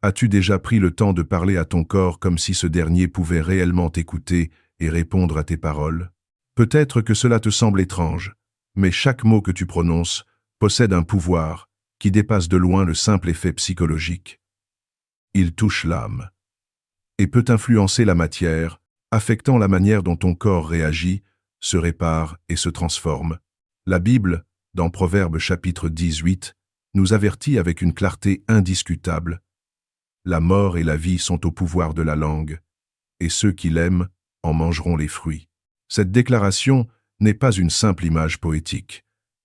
As-tu déjà pris le temps de parler à ton corps comme si ce dernier pouvait réellement t'écouter et répondre à tes paroles? Peut-être que cela te semble étrange, mais chaque mot que tu prononces possède un pouvoir qui dépasse de loin le simple effet psychologique. Il touche l'âme et peut influencer la matière, affectant la manière dont ton corps réagit, se répare et se transforme. La Bible, dans Proverbes chapitre 18, nous avertit avec une clarté indiscutable. La mort et la vie sont au pouvoir de la langue, et ceux qui l'aiment en mangeront les fruits. Cette déclaration n'est pas une simple image poétique.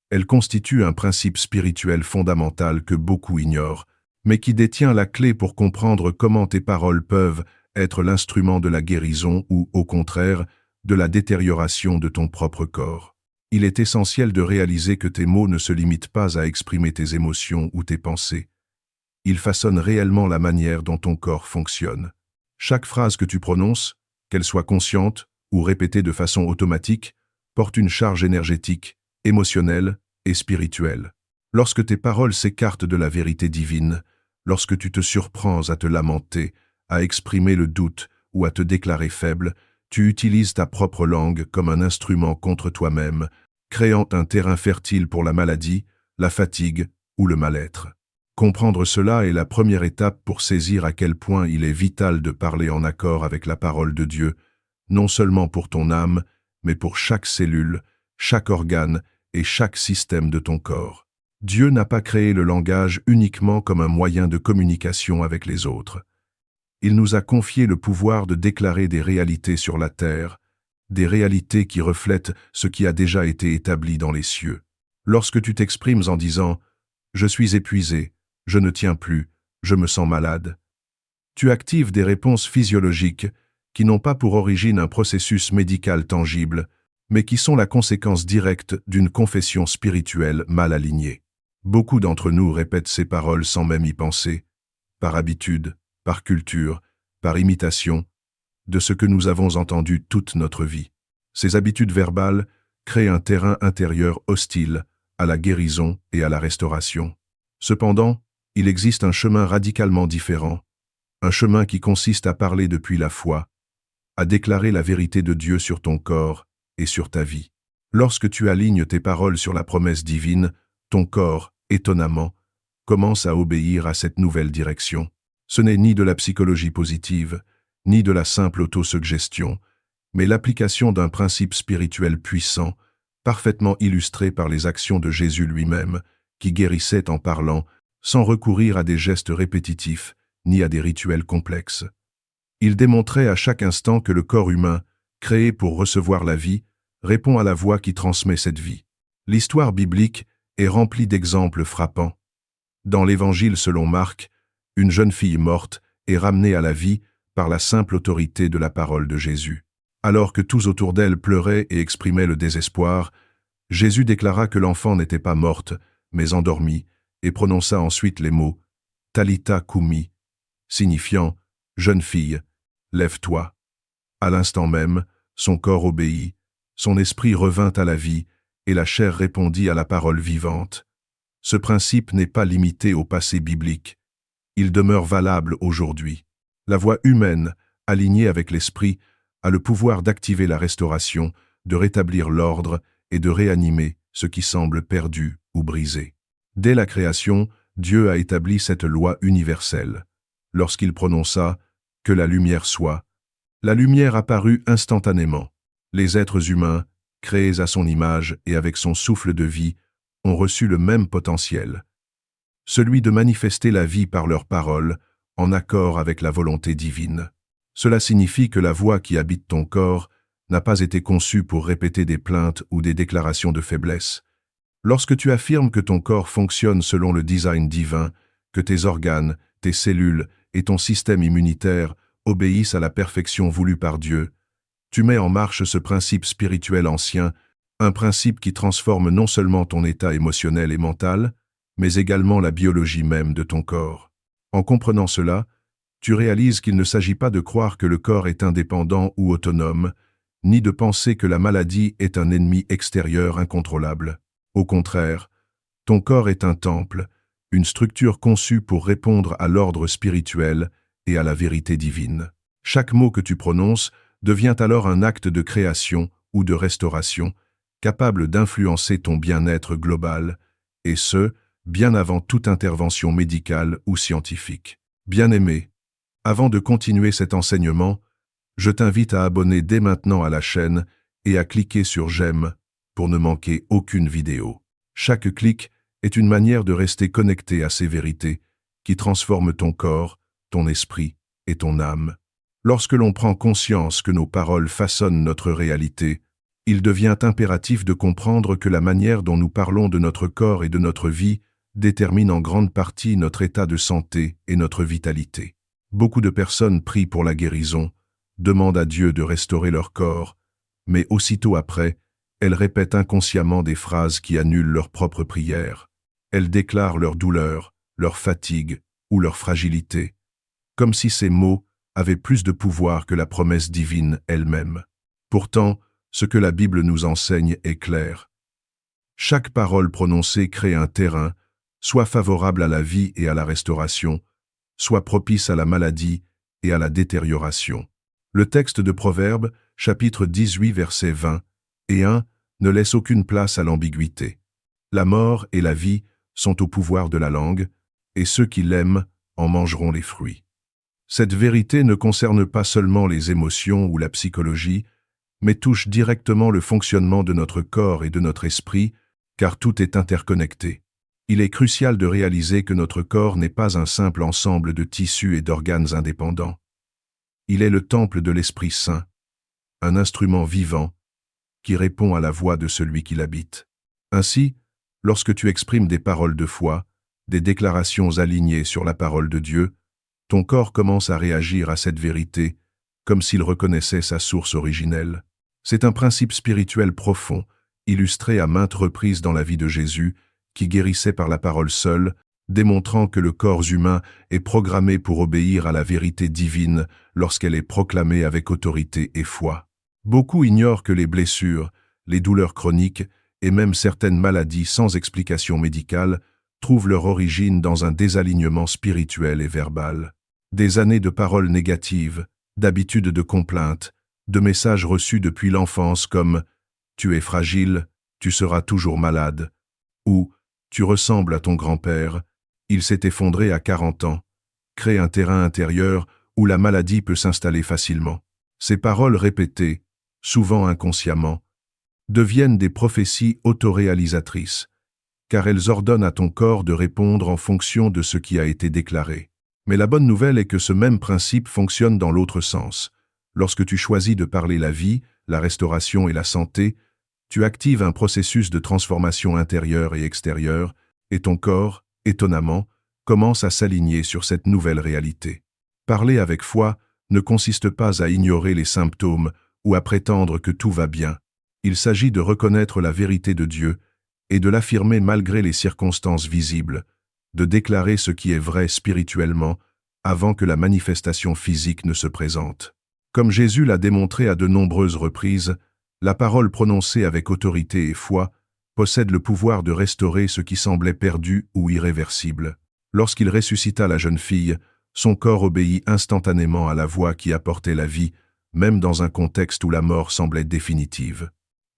Elle constitue un principe spirituel fondamental que beaucoup ignorent, mais qui détient la clé pour comprendre comment tes paroles peuvent être l'instrument de la guérison ou, au contraire, de la détérioration de ton propre corps. Il est essentiel de réaliser que tes mots ne se limitent pas à exprimer tes émotions ou tes pensées. Ils façonnent réellement la manière dont ton corps fonctionne. Chaque phrase que tu prononces, qu'elle soit consciente ou répétée de façon automatique, porte une charge énergétique, émotionnelle et spirituelle. Lorsque tes paroles s'écartent de la vérité divine, lorsque tu te surprends à te lamenter, à exprimer le doute ou à te déclarer faible, tu utilises ta propre langue comme un instrument contre toi-même, créant un terrain fertile pour la maladie, la fatigue ou le mal-être. Comprendre cela est la première étape pour saisir à quel point il est vital de parler en accord avec la parole de Dieu, non seulement pour ton âme, mais pour chaque cellule, chaque organe et chaque système de ton corps. Dieu n'a pas créé le langage uniquement comme un moyen de communication avec les autres. Il nous a confié le pouvoir de déclarer des réalités sur la terre, des réalités qui reflètent ce qui a déjà été établi dans les cieux. Lorsque tu t'exprimes en disant « Je suis épuisé, je ne tiens plus, je me sens malade », tu actives des réponses physiologiques qui n'ont pas pour origine un processus médical tangible, mais qui sont la conséquence directe d'une confession spirituelle mal alignée. Beaucoup d'entre nous répètent ces paroles sans même y penser, par habitude, par culture, par imitation, de ce que nous avons entendu toute notre vie. Ces habitudes verbales créent un terrain intérieur hostile à la guérison et à la restauration. Cependant, il existe un chemin radicalement différent, un chemin qui consiste à parler depuis la foi, à déclarer la vérité de Dieu sur ton corps et sur ta vie. Lorsque tu alignes tes paroles sur la promesse divine, ton corps, étonnamment, commence à obéir à cette nouvelle direction. Ce n'est ni de la psychologie positive, ni de la simple autosuggestion, mais l'application d'un principe spirituel puissant, parfaitement illustré par les actions de Jésus lui-même, qui guérissait en parlant, sans recourir à des gestes répétitifs, ni à des rituels complexes. Il démontrait à chaque instant que le corps humain, créé pour recevoir la vie, répond à la voix qui transmet cette vie. L'histoire biblique est remplie d'exemples frappants. Dans l'Évangile selon Marc, une jeune fille morte est ramenée à la vie par la simple autorité de la parole de Jésus. Alors que tous autour d'elle pleuraient et exprimaient le désespoir, Jésus déclara que l'enfant n'était pas morte, mais endormie, et prononça ensuite les mots « Talitha Koumi », signifiant « Jeune fille, lève-toi ». À l'instant même, son corps obéit, son esprit revint à la vie, et la chair répondit à la parole vivante. Ce principe n'est pas limité au passé biblique. Il demeure valable aujourd'hui. La voix humaine, alignée avec l'esprit, a le pouvoir d'activer la restauration, de rétablir l'ordre et de réanimer ce qui semble perdu ou brisé. Dès la création, Dieu a établi cette loi universelle. Lorsqu'il prononça « que la lumière soit », la lumière apparut instantanément. Les êtres humains, créés à son image et avec son souffle de vie, ont reçu le même potentiel, celui de manifester la vie par leurs paroles, en accord avec la volonté divine. Cela signifie que la voix qui habite ton corps n'a pas été conçue pour répéter des plaintes ou des déclarations de faiblesse. Lorsque tu affirmes que ton corps fonctionne selon le design divin, que tes organes, tes cellules et ton système immunitaire obéissent à la perfection voulue par Dieu, tu mets en marche ce principe spirituel ancien, un principe qui transforme non seulement ton état émotionnel et mental, mais également la biologie même de ton corps. En comprenant cela, tu réalises qu'il ne s'agit pas de croire que le corps est indépendant ou autonome, ni de penser que la maladie est un ennemi extérieur incontrôlable. Au contraire, ton corps est un temple, une structure conçue pour répondre à l'ordre spirituel et à la vérité divine. Chaque mot que tu prononces devient alors un acte de création ou de restauration, capable d'influencer ton bien-être global, et ce, bien avant toute intervention médicale ou scientifique. Bien-aimé, avant de continuer cet enseignement, je t'invite à abonner dès maintenant à la chaîne et à cliquer sur j'aime pour ne manquer aucune vidéo. Chaque clic est une manière de rester connecté à ces vérités qui transforment ton corps, ton esprit et ton âme. Lorsque l'on prend conscience que nos paroles façonnent notre réalité, il devient impératif de comprendre que la manière dont nous parlons de notre corps et de notre vie détermine en grande partie notre état de santé et notre vitalité. Beaucoup de personnes prient pour la guérison, demandent à Dieu de restaurer leur corps, mais aussitôt après, elles répètent inconsciemment des phrases qui annulent leur propre prière. Elles déclarent leur douleur, leur fatigue ou leur fragilité, comme si ces mots avaient plus de pouvoir que la promesse divine elle-même. Pourtant, ce que la Bible nous enseigne est clair. Chaque parole prononcée crée un terrain, soit favorable à la vie et à la restauration, soit propice à la maladie et à la détérioration. Le texte de Proverbes, chapitre 18, versets 20 et 1, ne laisse aucune place à l'ambiguïté. La mort et la vie sont au pouvoir de la langue, et ceux qui l'aiment en mangeront les fruits. Cette vérité ne concerne pas seulement les émotions ou la psychologie, mais touche directement le fonctionnement de notre corps et de notre esprit, car tout est interconnecté. Il est crucial de réaliser que notre corps n'est pas un simple ensemble de tissus et d'organes indépendants. Il est le temple de l'Esprit Saint, un instrument vivant qui répond à la voix de celui qui l'habite. Ainsi, lorsque tu exprimes des paroles de foi, des déclarations alignées sur la parole de Dieu, ton corps commence à réagir à cette vérité comme s'il reconnaissait sa source originelle. C'est un principe spirituel profond, illustré à maintes reprises dans la vie de Jésus, qui guérissait par la parole seule, démontrant que le corps humain est programmé pour obéir à la vérité divine lorsqu'elle est proclamée avec autorité et foi. Beaucoup ignorent que les blessures, les douleurs chroniques et même certaines maladies sans explication médicale trouvent leur origine dans un désalignement spirituel et verbal. Des années de paroles négatives, d'habitudes de complaintes, de messages reçus depuis l'enfance comme « tu es fragile, tu seras toujours malade » ou « tu ressembles à ton grand-père, il s'est effondré à 40 ans », créent un terrain intérieur où la maladie peut s'installer facilement. Ces paroles répétées, souvent inconsciemment, deviennent des prophéties autoréalisatrices, car elles ordonnent à ton corps de répondre en fonction de ce qui a été déclaré. Mais la bonne nouvelle est que ce même principe fonctionne dans l'autre sens. Lorsque tu choisis de parler la vie, la restauration et la santé, tu actives un processus de transformation intérieure et extérieure, et ton corps, étonnamment, commence à s'aligner sur cette nouvelle réalité. Parler avec foi ne consiste pas à ignorer les symptômes ou à prétendre que tout va bien. Il s'agit de reconnaître la vérité de Dieu et de l'affirmer malgré les circonstances visibles, de déclarer ce qui est vrai spirituellement avant que la manifestation physique ne se présente. Comme Jésus l'a démontré à de nombreuses reprises, la parole prononcée avec autorité et foi possède le pouvoir de restaurer ce qui semblait perdu ou irréversible. Lorsqu'il ressuscita la jeune fille, son corps obéit instantanément à la voix qui apportait la vie, même dans un contexte où la mort semblait définitive.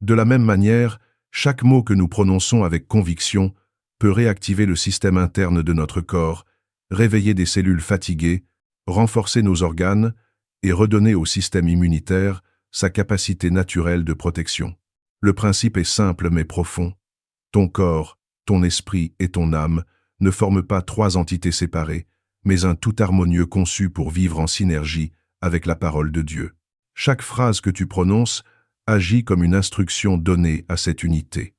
De la même manière, chaque mot que nous prononçons avec conviction peut réactiver le système interne de notre corps, réveiller des cellules fatiguées, renforcer nos organes et redonner au système immunitaire sa capacité naturelle de protection. Le principe est simple mais profond. Ton corps, ton esprit et ton âme ne forment pas trois entités séparées, mais un tout harmonieux conçu pour vivre en synergie avec la parole de Dieu. Chaque phrase que tu prononces agit comme une instruction donnée à cette unité.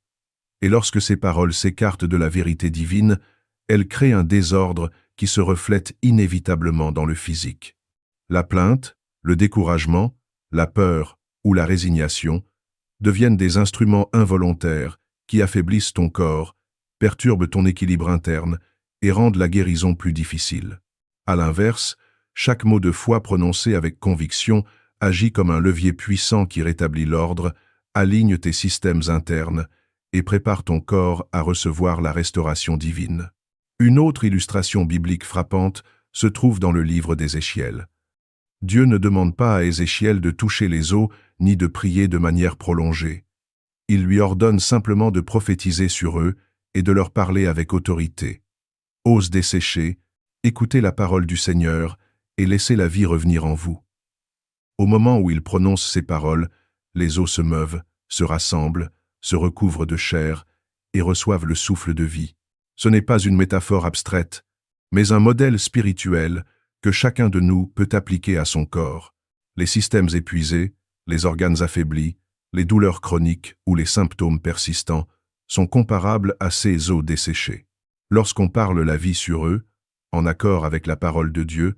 Et lorsque ces paroles s'écartent de la vérité divine, elles créent un désordre qui se reflète inévitablement dans le physique. La plainte, le découragement, la peur ou la résignation deviennent des instruments involontaires qui affaiblissent ton corps, perturbent ton équilibre interne et rendent la guérison plus difficile. À l'inverse, chaque mot de foi prononcé avec conviction agit comme un levier puissant qui rétablit l'ordre, aligne tes systèmes internes et prépare ton corps à recevoir la restauration divine. Une autre illustration biblique frappante se trouve dans le livre d'Ézéchiel. Dieu ne demande pas à Ézéchiel de toucher les eaux ni de prier de manière prolongée. Il lui ordonne simplement de prophétiser sur eux et de leur parler avec autorité. Ose dessécher, écoutez la parole du Seigneur et laissez la vie revenir en vous. Au moment où il prononce ces paroles, les eaux se meuvent, se rassemblent, se recouvrent de chair et reçoivent le souffle de vie. Ce n'est pas une métaphore abstraite, mais un modèle spirituel que chacun de nous peut appliquer à son corps. Les systèmes épuisés, les organes affaiblis, les douleurs chroniques ou les symptômes persistants sont comparables à ces eaux desséchées. Lorsqu'on parle la vie sur eux, en accord avec la parole de Dieu,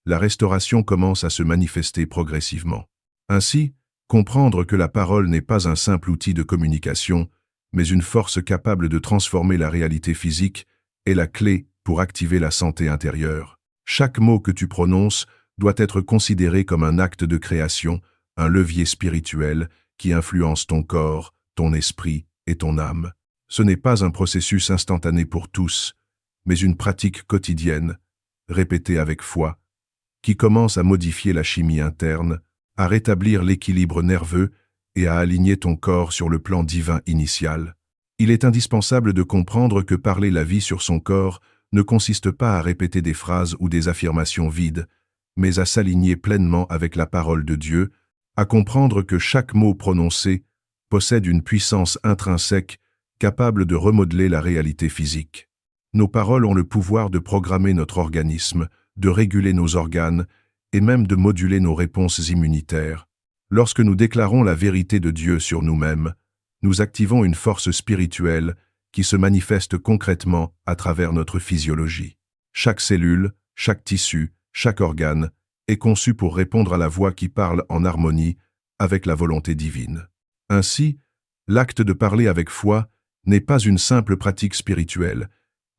la restauration commence à se manifester progressivement. Ainsi, comprendre que la parole n'est pas un simple outil de communication, mais une force capable de transformer la réalité physique est la clé pour activer la santé intérieure. Chaque mot que tu prononces doit être considéré comme un acte de création, un levier spirituel qui influence ton corps, ton esprit et ton âme. Ce n'est pas un processus instantané pour tous, mais une pratique quotidienne, répétée avec foi, qui commence à modifier la chimie interne, à rétablir l'équilibre nerveux et à aligner ton corps sur le plan divin initial. Il est indispensable de comprendre que parler la vie sur son corps ne consiste pas à répéter des phrases ou des affirmations vides, mais à s'aligner pleinement avec la parole de Dieu, à comprendre que chaque mot prononcé possède une puissance intrinsèque capable de remodeler la réalité physique. Nos paroles ont le pouvoir de programmer notre organisme, de réguler nos organes et même de moduler nos réponses immunitaires. Lorsque nous déclarons la vérité de Dieu sur nous-mêmes, nous activons une force spirituelle qui se manifeste concrètement à travers notre physiologie. Chaque cellule, chaque tissu, chaque organe est conçu pour répondre à la voix qui parle en harmonie avec la volonté divine. Ainsi, l'acte de parler avec foi n'est pas une simple pratique spirituelle,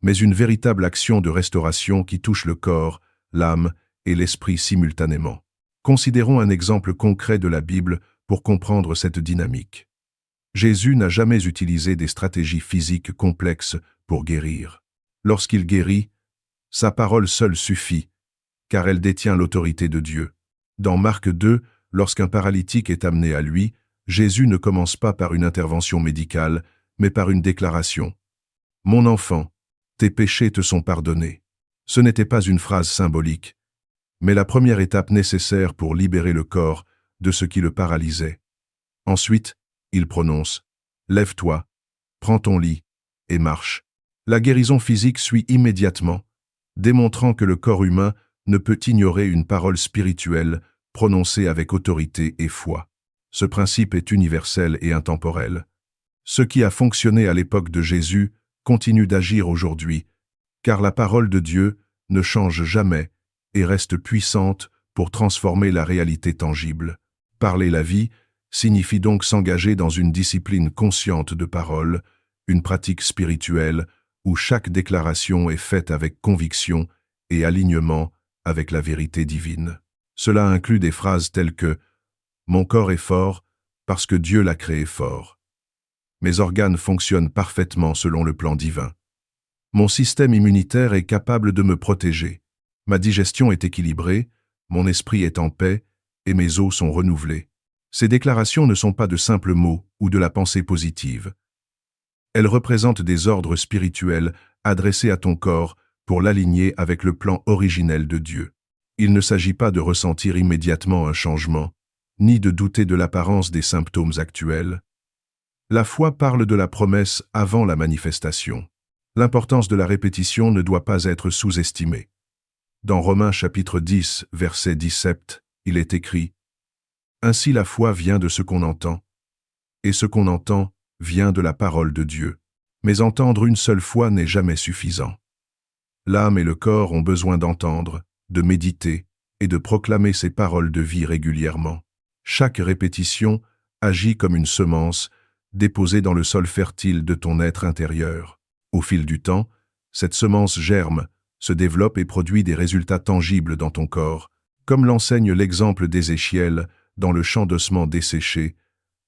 mais une véritable action de restauration qui touche le corps, l'âme et l'esprit simultanément. Considérons un exemple concret de la Bible pour comprendre cette dynamique. Jésus n'a jamais utilisé des stratégies physiques complexes pour guérir. Lorsqu'il guérit, sa parole seule suffit, car elle détient l'autorité de Dieu. Dans Marc 2, lorsqu'un paralytique est amené à lui, Jésus ne commence pas par une intervention médicale, mais par une déclaration. « Mon enfant, tes péchés te sont pardonnés. » Ce n'était pas une phrase symbolique, mais la première étape nécessaire pour libérer le corps de ce qui le paralysait. Ensuite, il prononce « Lève-toi, prends ton lit et marche ». La guérison physique suit immédiatement, démontrant que le corps humain ne peut ignorer une parole spirituelle prononcée avec autorité et foi. Ce principe est universel et intemporel. Ce qui a fonctionné à l'époque de Jésus continue d'agir aujourd'hui, car la parole de Dieu ne change jamais et reste puissante pour transformer la réalité tangible. Parler la vie signifie donc s'engager dans une discipline consciente de parole, une pratique spirituelle où chaque déclaration est faite avec conviction et alignement avec la vérité divine. Cela inclut des phrases telles que « Mon corps est fort parce que Dieu l'a créé fort. Mes organes fonctionnent parfaitement selon le plan divin. Mon système immunitaire est capable de me protéger. Ma digestion est équilibrée, mon esprit est en paix et mes os sont renouvelés. » Ces déclarations ne sont pas de simples mots ou de la pensée positive. Elles représentent des ordres spirituels adressés à ton corps pour l'aligner avec le plan originel de Dieu. Il ne s'agit pas de ressentir immédiatement un changement, ni de douter de l'apparence des symptômes actuels. La foi parle de la promesse avant la manifestation. L'importance de la répétition ne doit pas être sous-estimée. Dans Romains chapitre 10, verset 17, il est écrit « Ainsi la foi vient de ce qu'on entend, et ce qu'on entend vient de la parole de Dieu. Mais entendre une seule fois n'est jamais suffisant. L'âme et le corps ont besoin d'entendre, de méditer et de proclamer ces paroles de vie régulièrement. Chaque répétition agit comme une semence déposée dans le sol fertile de ton être intérieur. Au fil du temps, cette semence germe, se développe et produit des résultats tangibles dans ton corps. Comme l'enseigne l'exemple d'Ézéchiel dans le champ d'ossements desséchés,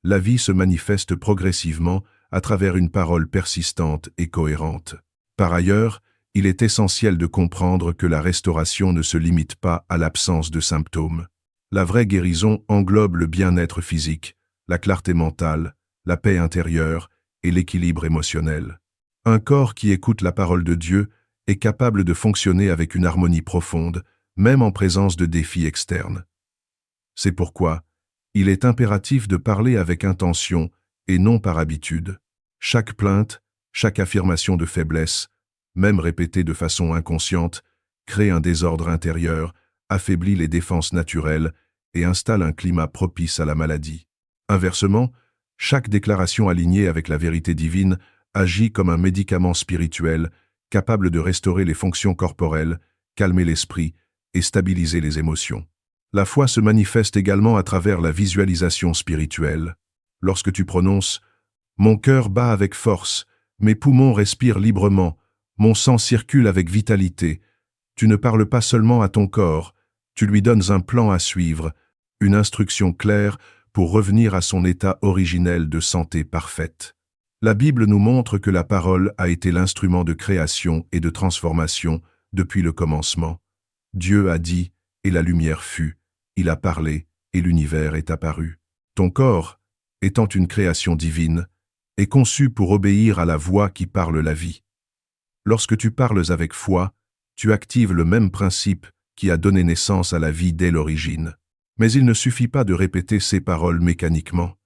la vie se manifeste progressivement à travers une parole persistante et cohérente. Par ailleurs, il est essentiel de comprendre que la restauration ne se limite pas à l'absence de symptômes. La vraie guérison englobe le bien-être physique, la clarté mentale, la paix intérieure et l'équilibre émotionnel. Un corps qui écoute la parole de Dieu est capable de fonctionner avec une harmonie profonde, même en présence de défis externes. C'est pourquoi il est impératif de parler avec intention et non par habitude. Chaque plainte, chaque affirmation de faiblesse, même répétée de façon inconsciente, crée un désordre intérieur, affaiblit les défenses naturelles et installe un climat propice à la maladie. Inversement, chaque déclaration alignée avec la vérité divine agit comme un médicament spirituel capable de restaurer les fonctions corporelles, calmer l'esprit et stabiliser les émotions. La foi se manifeste également à travers la visualisation spirituelle. Lorsque tu prononces « Mon cœur bat avec force, mes poumons respirent librement, mon sang circule avec vitalité », tu ne parles pas seulement à ton corps, tu lui donnes un plan à suivre, une instruction claire pour revenir à son état originel de santé parfaite. La Bible nous montre que la parole a été l'instrument de création et de transformation depuis le commencement. Dieu a dit, et la lumière fut. Il a parlé, et l'univers est apparu. Ton corps, étant une création divine, est conçu pour obéir à la voix qui parle la vie. Lorsque tu parles avec foi, tu actives le même principe qui a donné naissance à la vie dès l'origine. Mais il ne suffit pas de répéter ces paroles mécaniquement.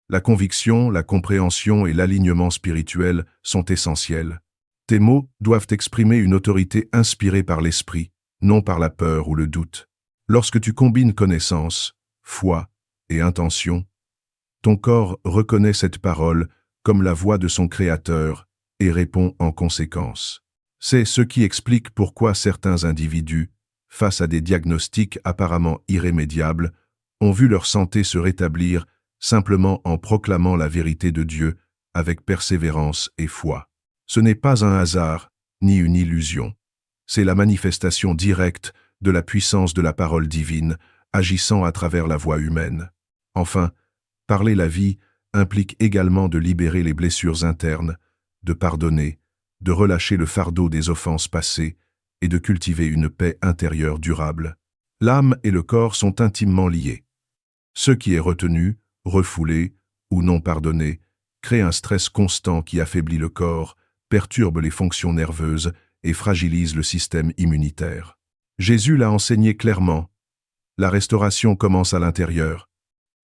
La conviction, la compréhension et l'alignement spirituel sont essentiels. Tes mots doivent exprimer une autorité inspirée par l'esprit, non par la peur ou le doute. Lorsque tu combines connaissance, foi et intention, ton corps reconnaît cette parole comme la voix de son Créateur et répond en conséquence. C'est ce qui explique pourquoi certains individus, face à des diagnostics apparemment irrémédiables, ont vu leur santé se rétablir simplement en proclamant la vérité de Dieu avec persévérance et foi. Ce n'est pas un hasard, ni une illusion. C'est la manifestation directe de la puissance de la parole divine, agissant à travers la voix humaine. Enfin, parler la vie implique également de libérer les blessures internes, de pardonner, de relâcher le fardeau des offenses passées et de cultiver une paix intérieure durable. L'âme et le corps sont intimement liés. Ce qui est retenu, refoulé ou non pardonné crée un stress constant qui affaiblit le corps, perturbe les fonctions nerveuses et fragilise le système immunitaire. Jésus l'a enseigné clairement. La restauration commence à l'intérieur.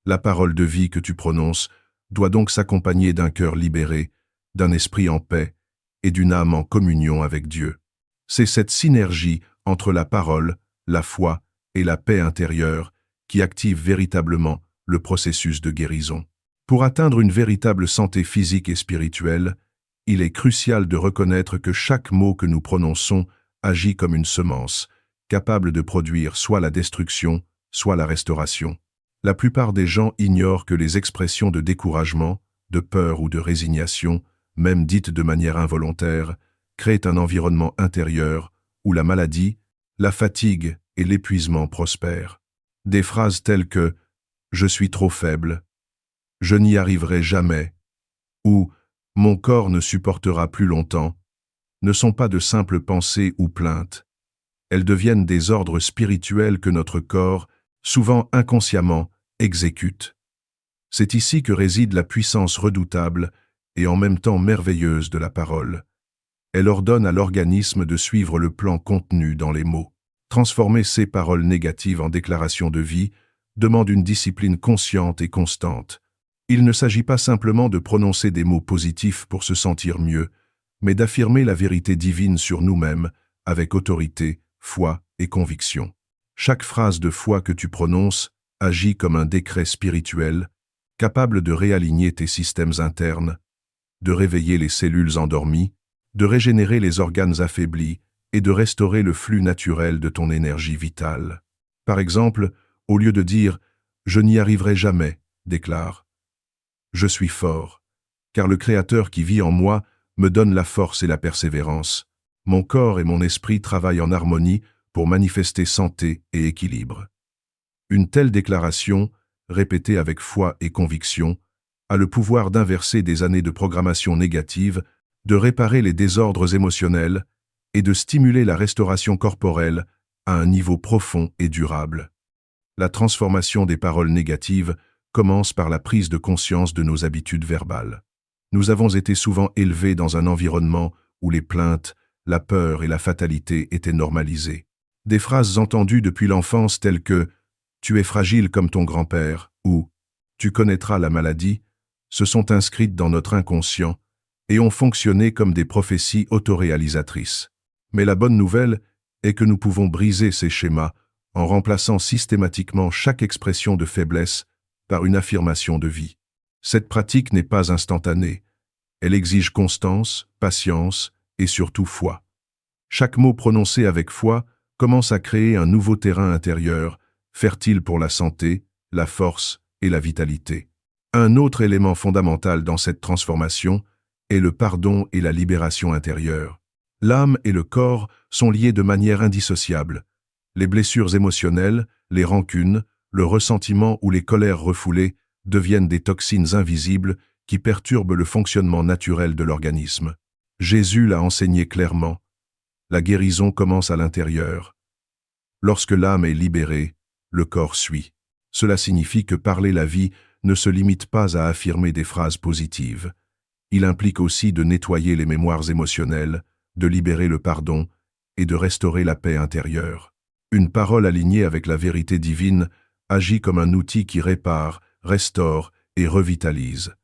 La parole de vie que tu prononces doit donc s'accompagner d'un cœur libéré, d'un esprit en paix et d'une âme en communion avec Dieu. C'est cette synergie entre la parole, la foi et la paix intérieure qui active véritablement le processus de guérison. Pour atteindre une véritable santé physique et spirituelle, il est crucial de reconnaître que chaque mot que nous prononçons agit comme une semence, capable de produire soit la destruction, soit la restauration. La plupart des gens ignorent que les expressions de découragement, de peur ou de résignation, même dites de manière involontaire, créent un environnement intérieur où la maladie, la fatigue et l'épuisement prospèrent. Des phrases telles que « je suis trop faible »,« je n'y arriverai jamais » ou « mon corps ne supportera plus longtemps » ne sont pas de simples pensées ou plaintes. Elles deviennent des ordres spirituels que notre corps, souvent inconsciemment, exécute. C'est ici que réside la puissance redoutable et en même temps merveilleuse de la parole. Elle ordonne à l'organisme de suivre le plan contenu dans les mots. Transformer ces paroles négatives en déclarations de vie demande une discipline consciente et constante. Il ne s'agit pas simplement de prononcer des mots positifs pour se sentir mieux, mais d'affirmer la vérité divine sur nous-mêmes avec autorité, foi et conviction. Chaque phrase de foi que tu prononces agit comme un décret spirituel, capable de réaligner tes systèmes internes, de réveiller les cellules endormies, de régénérer les organes affaiblis et de restaurer le flux naturel de ton énergie vitale. Par exemple, au lieu de dire « je n'y arriverai jamais », déclare « je suis fort, car le Créateur qui vit en moi me donne la force et la persévérance. Mon corps et mon esprit travaillent en harmonie pour manifester santé et équilibre. » Une telle déclaration, répétée avec foi et conviction, a le pouvoir d'inverser des années de programmation négative, de réparer les désordres émotionnels et de stimuler la restauration corporelle à un niveau profond et durable. La transformation des paroles négatives commence par la prise de conscience de nos habitudes verbales. Nous avons été souvent élevés dans un environnement où les plaintes, la peur et la fatalité étaient normalisées. Des phrases entendues depuis l'enfance telles que « tu es fragile comme ton grand-père » ou « tu connaîtras la maladie » se sont inscrites dans notre inconscient et ont fonctionné comme des prophéties autoréalisatrices. Mais la bonne nouvelle est que nous pouvons briser ces schémas en remplaçant systématiquement chaque expression de faiblesse par une affirmation de vie. Cette pratique n'est pas instantanée. Elle exige constance, patience et surtout foi. Chaque mot prononcé avec foi commence à créer un nouveau terrain intérieur, fertile pour la santé, la force et la vitalité. Un autre élément fondamental dans cette transformation est le pardon et la libération intérieure. L'âme et le corps sont liés de manière indissociable. Les blessures émotionnelles, les rancunes, le ressentiment ou les colères refoulées deviennent des toxines invisibles qui perturbent le fonctionnement naturel de l'organisme. Jésus l'a enseigné clairement. La guérison commence à l'intérieur. Lorsque l'âme est libérée, le corps suit. Cela signifie que parler la vie ne se limite pas à affirmer des phrases positives. Il implique aussi de nettoyer les mémoires émotionnelles, de libérer le pardon et de restaurer la paix intérieure. Une parole alignée avec la vérité divine agit comme un outil qui répare, restaure et revitalise.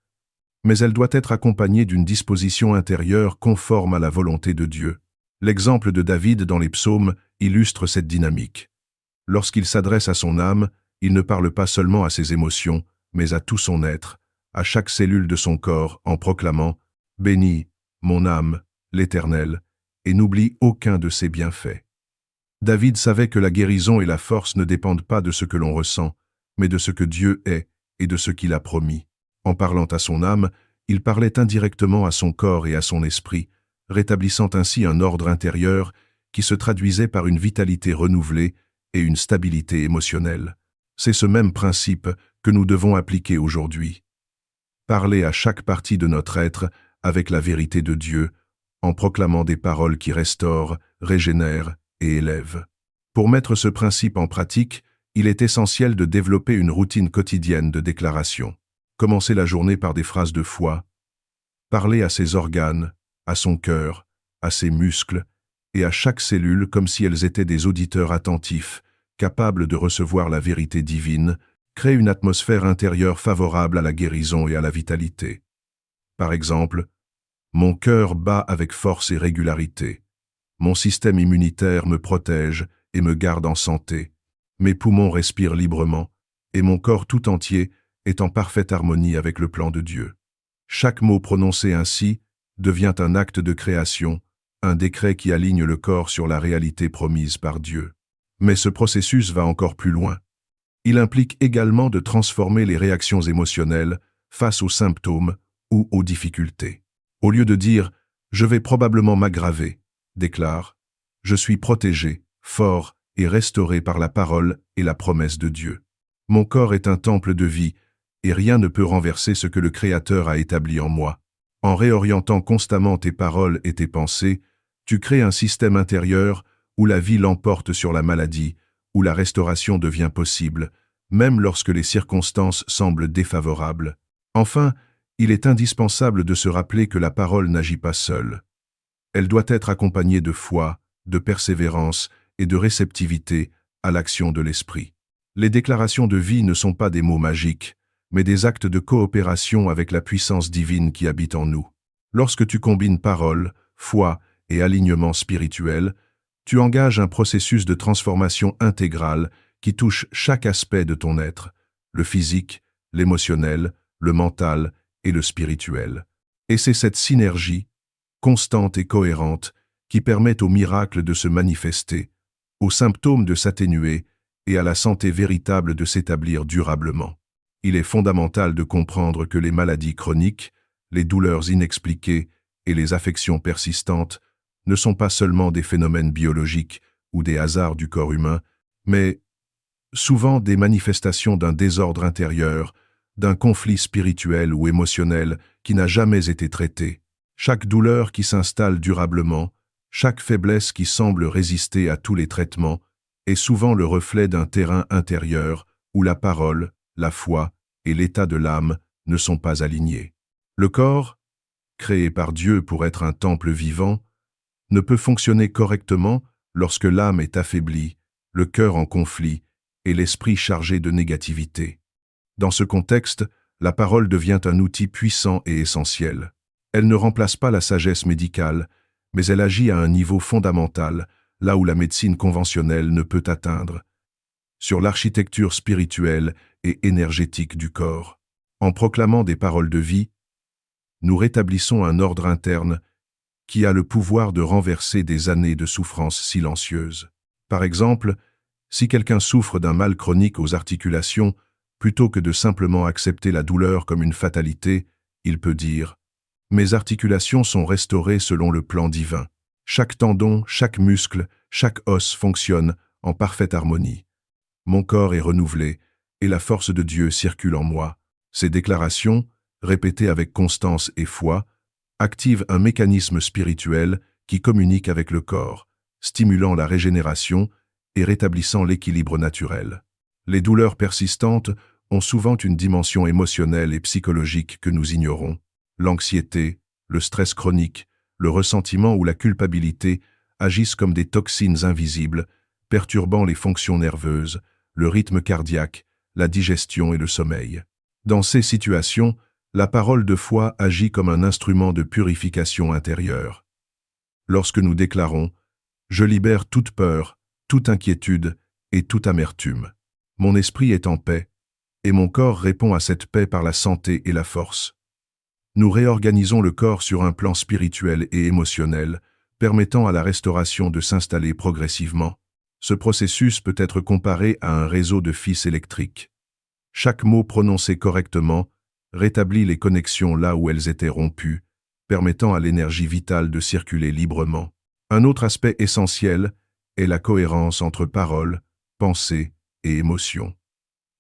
Mais elle doit être accompagnée d'une disposition intérieure conforme à la volonté de Dieu. L'exemple de David dans les psaumes illustre cette dynamique. Lorsqu'il s'adresse à son âme, il ne parle pas seulement à ses émotions, mais à tout son être, à chaque cellule de son corps, en proclamant « Bénis, mon âme, l'Éternel », et n'oublie aucun de ses bienfaits. David savait que la guérison et la force ne dépendent pas de ce que l'on ressent, mais de ce que Dieu est et de ce qu'il a promis. En parlant à son âme, il parlait indirectement à son corps et à son esprit, rétablissant ainsi un ordre intérieur qui se traduisait par une vitalité renouvelée et une stabilité émotionnelle. C'est ce même principe que nous devons appliquer aujourd'hui. Parler à chaque partie de notre être avec la vérité de Dieu, en proclamant des paroles qui restaurent, régénèrent et élèvent. Pour mettre ce principe en pratique, il est essentiel de développer une routine quotidienne de déclaration. Commencer la journée par des phrases de foi, parler à ses organes, à son cœur, à ses muscles et à chaque cellule comme si elles étaient des auditeurs attentifs, capables de recevoir la vérité divine, crée une atmosphère intérieure favorable à la guérison et à la vitalité. Par exemple, mon cœur bat avec force et régularité. Mon système immunitaire me protège et me garde en santé. Mes poumons respirent librement et mon corps tout entier est en parfaite harmonie avec le plan de Dieu. Chaque mot prononcé ainsi devient un acte de création, un décret qui aligne le corps sur la réalité promise par Dieu. Mais ce processus va encore plus loin. Il implique également de transformer les réactions émotionnelles face aux symptômes ou aux difficultés. Au lieu de dire « je vais probablement m'aggraver », déclare « je suis protégé, fort et restauré par la parole et la promesse de Dieu. Mon corps est un temple de vie et rien ne peut renverser ce que le Créateur a établi en moi. » En réorientant constamment tes paroles et tes pensées, tu crées un système intérieur où la vie l'emporte sur la maladie, où la restauration devient possible, même lorsque les circonstances semblent défavorables. Enfin, il est indispensable de se rappeler que la parole n'agit pas seule. Elle doit être accompagnée de foi, de persévérance et de réceptivité à l'action de l'esprit. Les déclarations de vie ne sont pas des mots magiques, mais des actes de coopération avec la puissance divine qui habite en nous. Lorsque tu combines parole, foi et alignement spirituel, tu engages un processus de transformation intégrale qui touche chaque aspect de ton être, le physique, l'émotionnel, le mental et le spirituel. Et c'est cette synergie, constante et cohérente, qui permet au miracle de se manifester, aux symptômes de s'atténuer et à la santé véritable de s'établir durablement. Il est fondamental de comprendre que les maladies chroniques, les douleurs inexpliquées et les affections persistantes ne sont pas seulement des phénomènes biologiques ou des hasards du corps humain, mais souvent des manifestations d'un désordre intérieur, d'un conflit spirituel ou émotionnel qui n'a jamais été traité. Chaque douleur qui s'installe durablement, Chaque faiblesse qui semble résister à tous les traitements est souvent le reflet d'un terrain intérieur où la parole, la foi et l'état de l'âme ne sont pas alignés. Le corps, créé par Dieu pour être un temple vivant, ne peut fonctionner correctement lorsque l'âme est affaiblie, le cœur en conflit et l'esprit chargé de négativité. Dans ce contexte, la parole devient un outil puissant et essentiel. Elle ne remplace pas la sagesse médicale, mais elle agit à un niveau fondamental, là où la médecine conventionnelle ne peut atteindre, sur l'architecture spirituelle et énergétique du corps. En proclamant des paroles de vie, nous rétablissons un ordre interne qui a le pouvoir de renverser des années de souffrance silencieuse. Par exemple, si quelqu'un souffre d'un mal chronique aux articulations, plutôt que de simplement accepter la douleur comme une fatalité, il peut dire « Mes articulations sont restaurées selon le plan divin. Chaque tendon, chaque muscle, chaque os fonctionne en parfaite harmonie. Mon corps est renouvelé et la force de Dieu circule en moi. » Ces déclarations, répétées avec constance et foi, activent un mécanisme spirituel qui communique avec le corps, stimulant la régénération et rétablissant l'équilibre naturel. Les douleurs persistantes ont souvent une dimension émotionnelle et psychologique que nous ignorons. L'anxiété, le stress chronique, le ressentiment ou la culpabilité agissent comme des toxines invisibles, perturbant les fonctions nerveuses, le rythme cardiaque, la digestion et le sommeil. Dans ces situations, la parole de foi agit comme un instrument de purification intérieure. Lorsque nous déclarons « Je libère toute peur, toute inquiétude et toute amertume. Mon esprit est en paix, et mon corps répond à cette paix par la santé et la force. » Nous réorganisons le corps sur un plan spirituel et émotionnel, permettant à la restauration de s'installer progressivement. Ce processus peut être comparé à un réseau de fils électriques. Chaque mot prononcé correctement rétablit les connexions là où elles étaient rompues, permettant à l'énergie vitale de circuler librement. Un autre aspect essentiel est la cohérence entre paroles, pensées et émotions.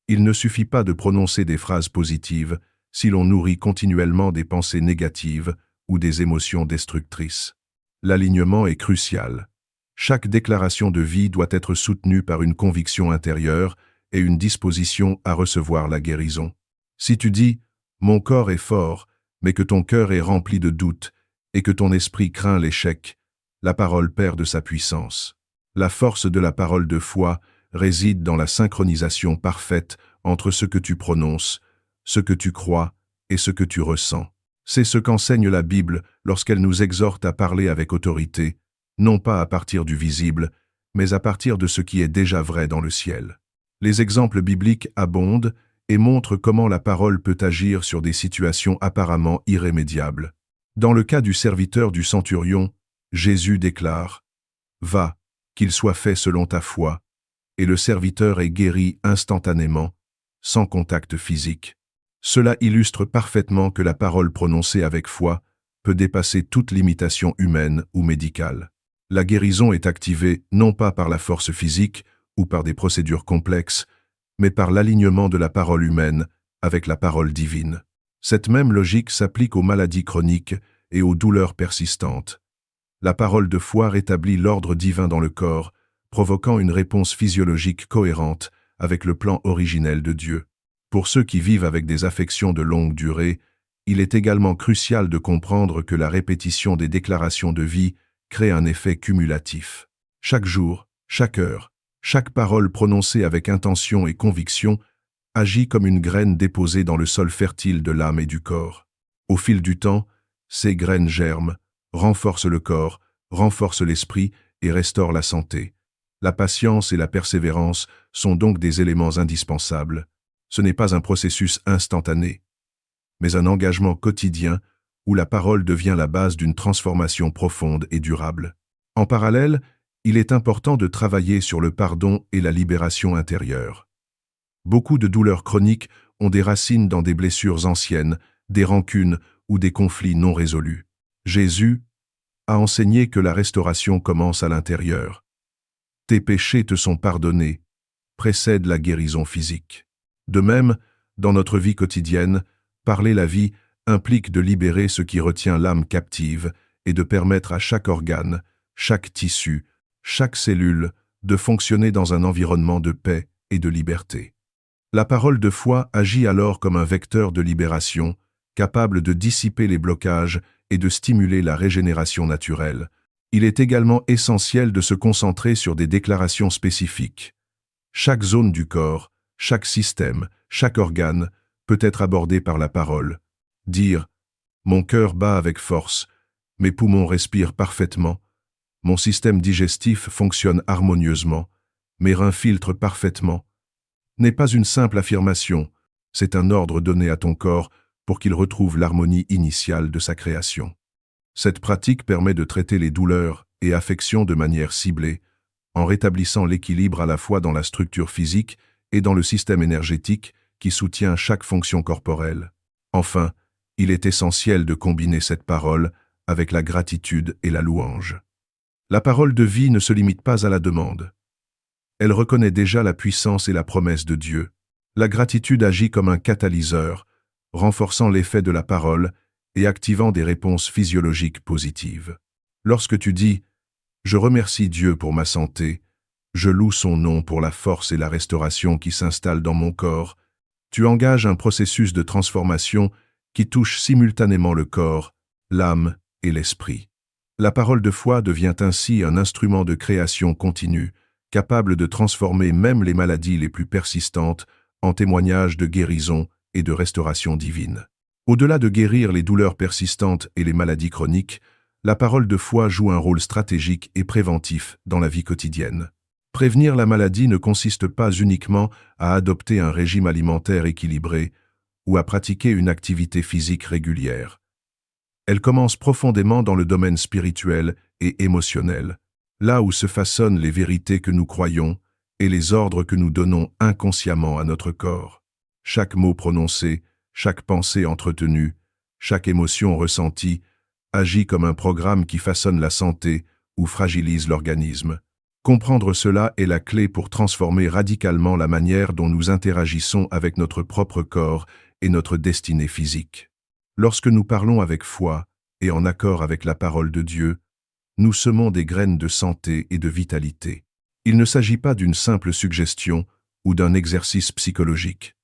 Il ne suffit pas de prononcer des phrases positives si l'on nourrit continuellement des pensées négatives ou des émotions destructrices. L'alignement est crucial. Chaque déclaration de vie doit être soutenue par une conviction intérieure et une disposition à recevoir la guérison. Si tu dis « Mon corps est fort », mais que ton cœur est rempli de doutes et que ton esprit craint l'échec, la parole perd de sa puissance. La force de la parole de foi réside dans la synchronisation parfaite entre ce que tu prononces, ce que tu crois et ce que tu ressens. C'est ce qu'enseigne la Bible lorsqu'elle nous exhorte à parler avec autorité, non pas à partir du visible, mais à partir de ce qui est déjà vrai dans le ciel. Les exemples bibliques abondent et montrent comment la parole peut agir sur des situations apparemment irrémédiables. Dans le cas du serviteur du centurion, Jésus déclare « Va, qu'il soit fait selon ta foi », et le serviteur est guéri instantanément, sans contact physique. Cela illustre parfaitement que la parole prononcée avec foi peut dépasser toute limitation humaine ou médicale. La guérison est activée non pas par la force physique ou par des procédures complexes, mais par l'alignement de la parole humaine avec la parole divine. Cette même logique s'applique aux maladies chroniques et aux douleurs persistantes. La parole de foi rétablit l'ordre divin dans le corps, provoquant une réponse physiologique cohérente avec le plan originel de Dieu. Pour ceux qui vivent avec des affections de longue durée, il est également crucial de comprendre que la répétition des déclarations de vie crée un effet cumulatif. Chaque jour, chaque heure, chaque parole prononcée avec intention et conviction agit comme une graine déposée dans le sol fertile de l'âme et du corps. Au fil du temps, ces graines germent, renforcent le corps, renforcent l'esprit et restaurent la santé. La patience et la persévérance sont donc des éléments indispensables. Ce n'est pas un processus instantané, mais un engagement quotidien où la parole devient la base d'une transformation profonde et durable. En parallèle, il est important de travailler sur le pardon et la libération intérieure. Beaucoup de douleurs chroniques ont des racines dans des blessures anciennes, des rancunes ou des conflits non résolus. Jésus a enseigné que la restauration commence à l'intérieur. Tes péchés te sont pardonnés, précède la guérison physique. De même, dans notre vie quotidienne, parler la vie implique de libérer ce qui retient l'âme captive et de permettre à chaque organe, chaque tissu, chaque cellule, de fonctionner dans un environnement de paix et de liberté. La parole de foi agit alors comme un vecteur de libération, capable de dissiper les blocages et de stimuler la régénération naturelle. Il est également essentiel de se concentrer sur des déclarations spécifiques. Chaque zone du corps, chaque système, chaque organe peut être abordé par la parole. Dire « Mon cœur bat avec force, mes poumons respirent parfaitement, mon système digestif fonctionne harmonieusement, mes reins filtrent parfaitement » n'est pas une simple affirmation, c'est un ordre donné à ton corps pour qu'il retrouve l'harmonie initiale de sa création. Cette pratique permet de traiter les douleurs et affections de manière ciblée, en rétablissant l'équilibre à la fois dans la structure physique et dans le système énergétique qui soutient chaque fonction corporelle. Enfin, il est essentiel de combiner cette parole avec la gratitude et la louange. La parole de vie ne se limite pas à la demande. Elle reconnaît déjà la puissance et la promesse de Dieu. La gratitude agit comme un catalyseur, renforçant l'effet de la parole et activant des réponses physiologiques positives. Lorsque tu dis « Je remercie Dieu pour ma santé, je loue son nom pour la force et la restauration qui s'installent dans mon corps », tu engages un processus de transformation qui touche simultanément le corps, l'âme et l'esprit. La parole de foi devient ainsi un instrument de création continue, capable de transformer même les maladies les plus persistantes en témoignages de guérison et de restauration divine. Au-delà de guérir les douleurs persistantes et les maladies chroniques, la parole de foi joue un rôle stratégique et préventif dans la vie quotidienne. Prévenir la maladie ne consiste pas uniquement à adopter un régime alimentaire équilibré ou à pratiquer une activité physique régulière. Elle commence profondément dans le domaine spirituel et émotionnel, là où se façonnent les vérités que nous croyons et les ordres que nous donnons inconsciemment à notre corps. Chaque mot prononcé, chaque pensée entretenue, chaque émotion ressentie agit comme un programme qui façonne la santé ou fragilise l'organisme. Comprendre cela est la clé pour transformer radicalement la manière dont nous interagissons avec notre propre corps et notre destinée physique. Lorsque nous parlons avec foi et en accord avec la parole de Dieu, nous semons des graines de santé et de vitalité. Il ne s'agit pas d'une simple suggestion ou d'un exercice psychologique.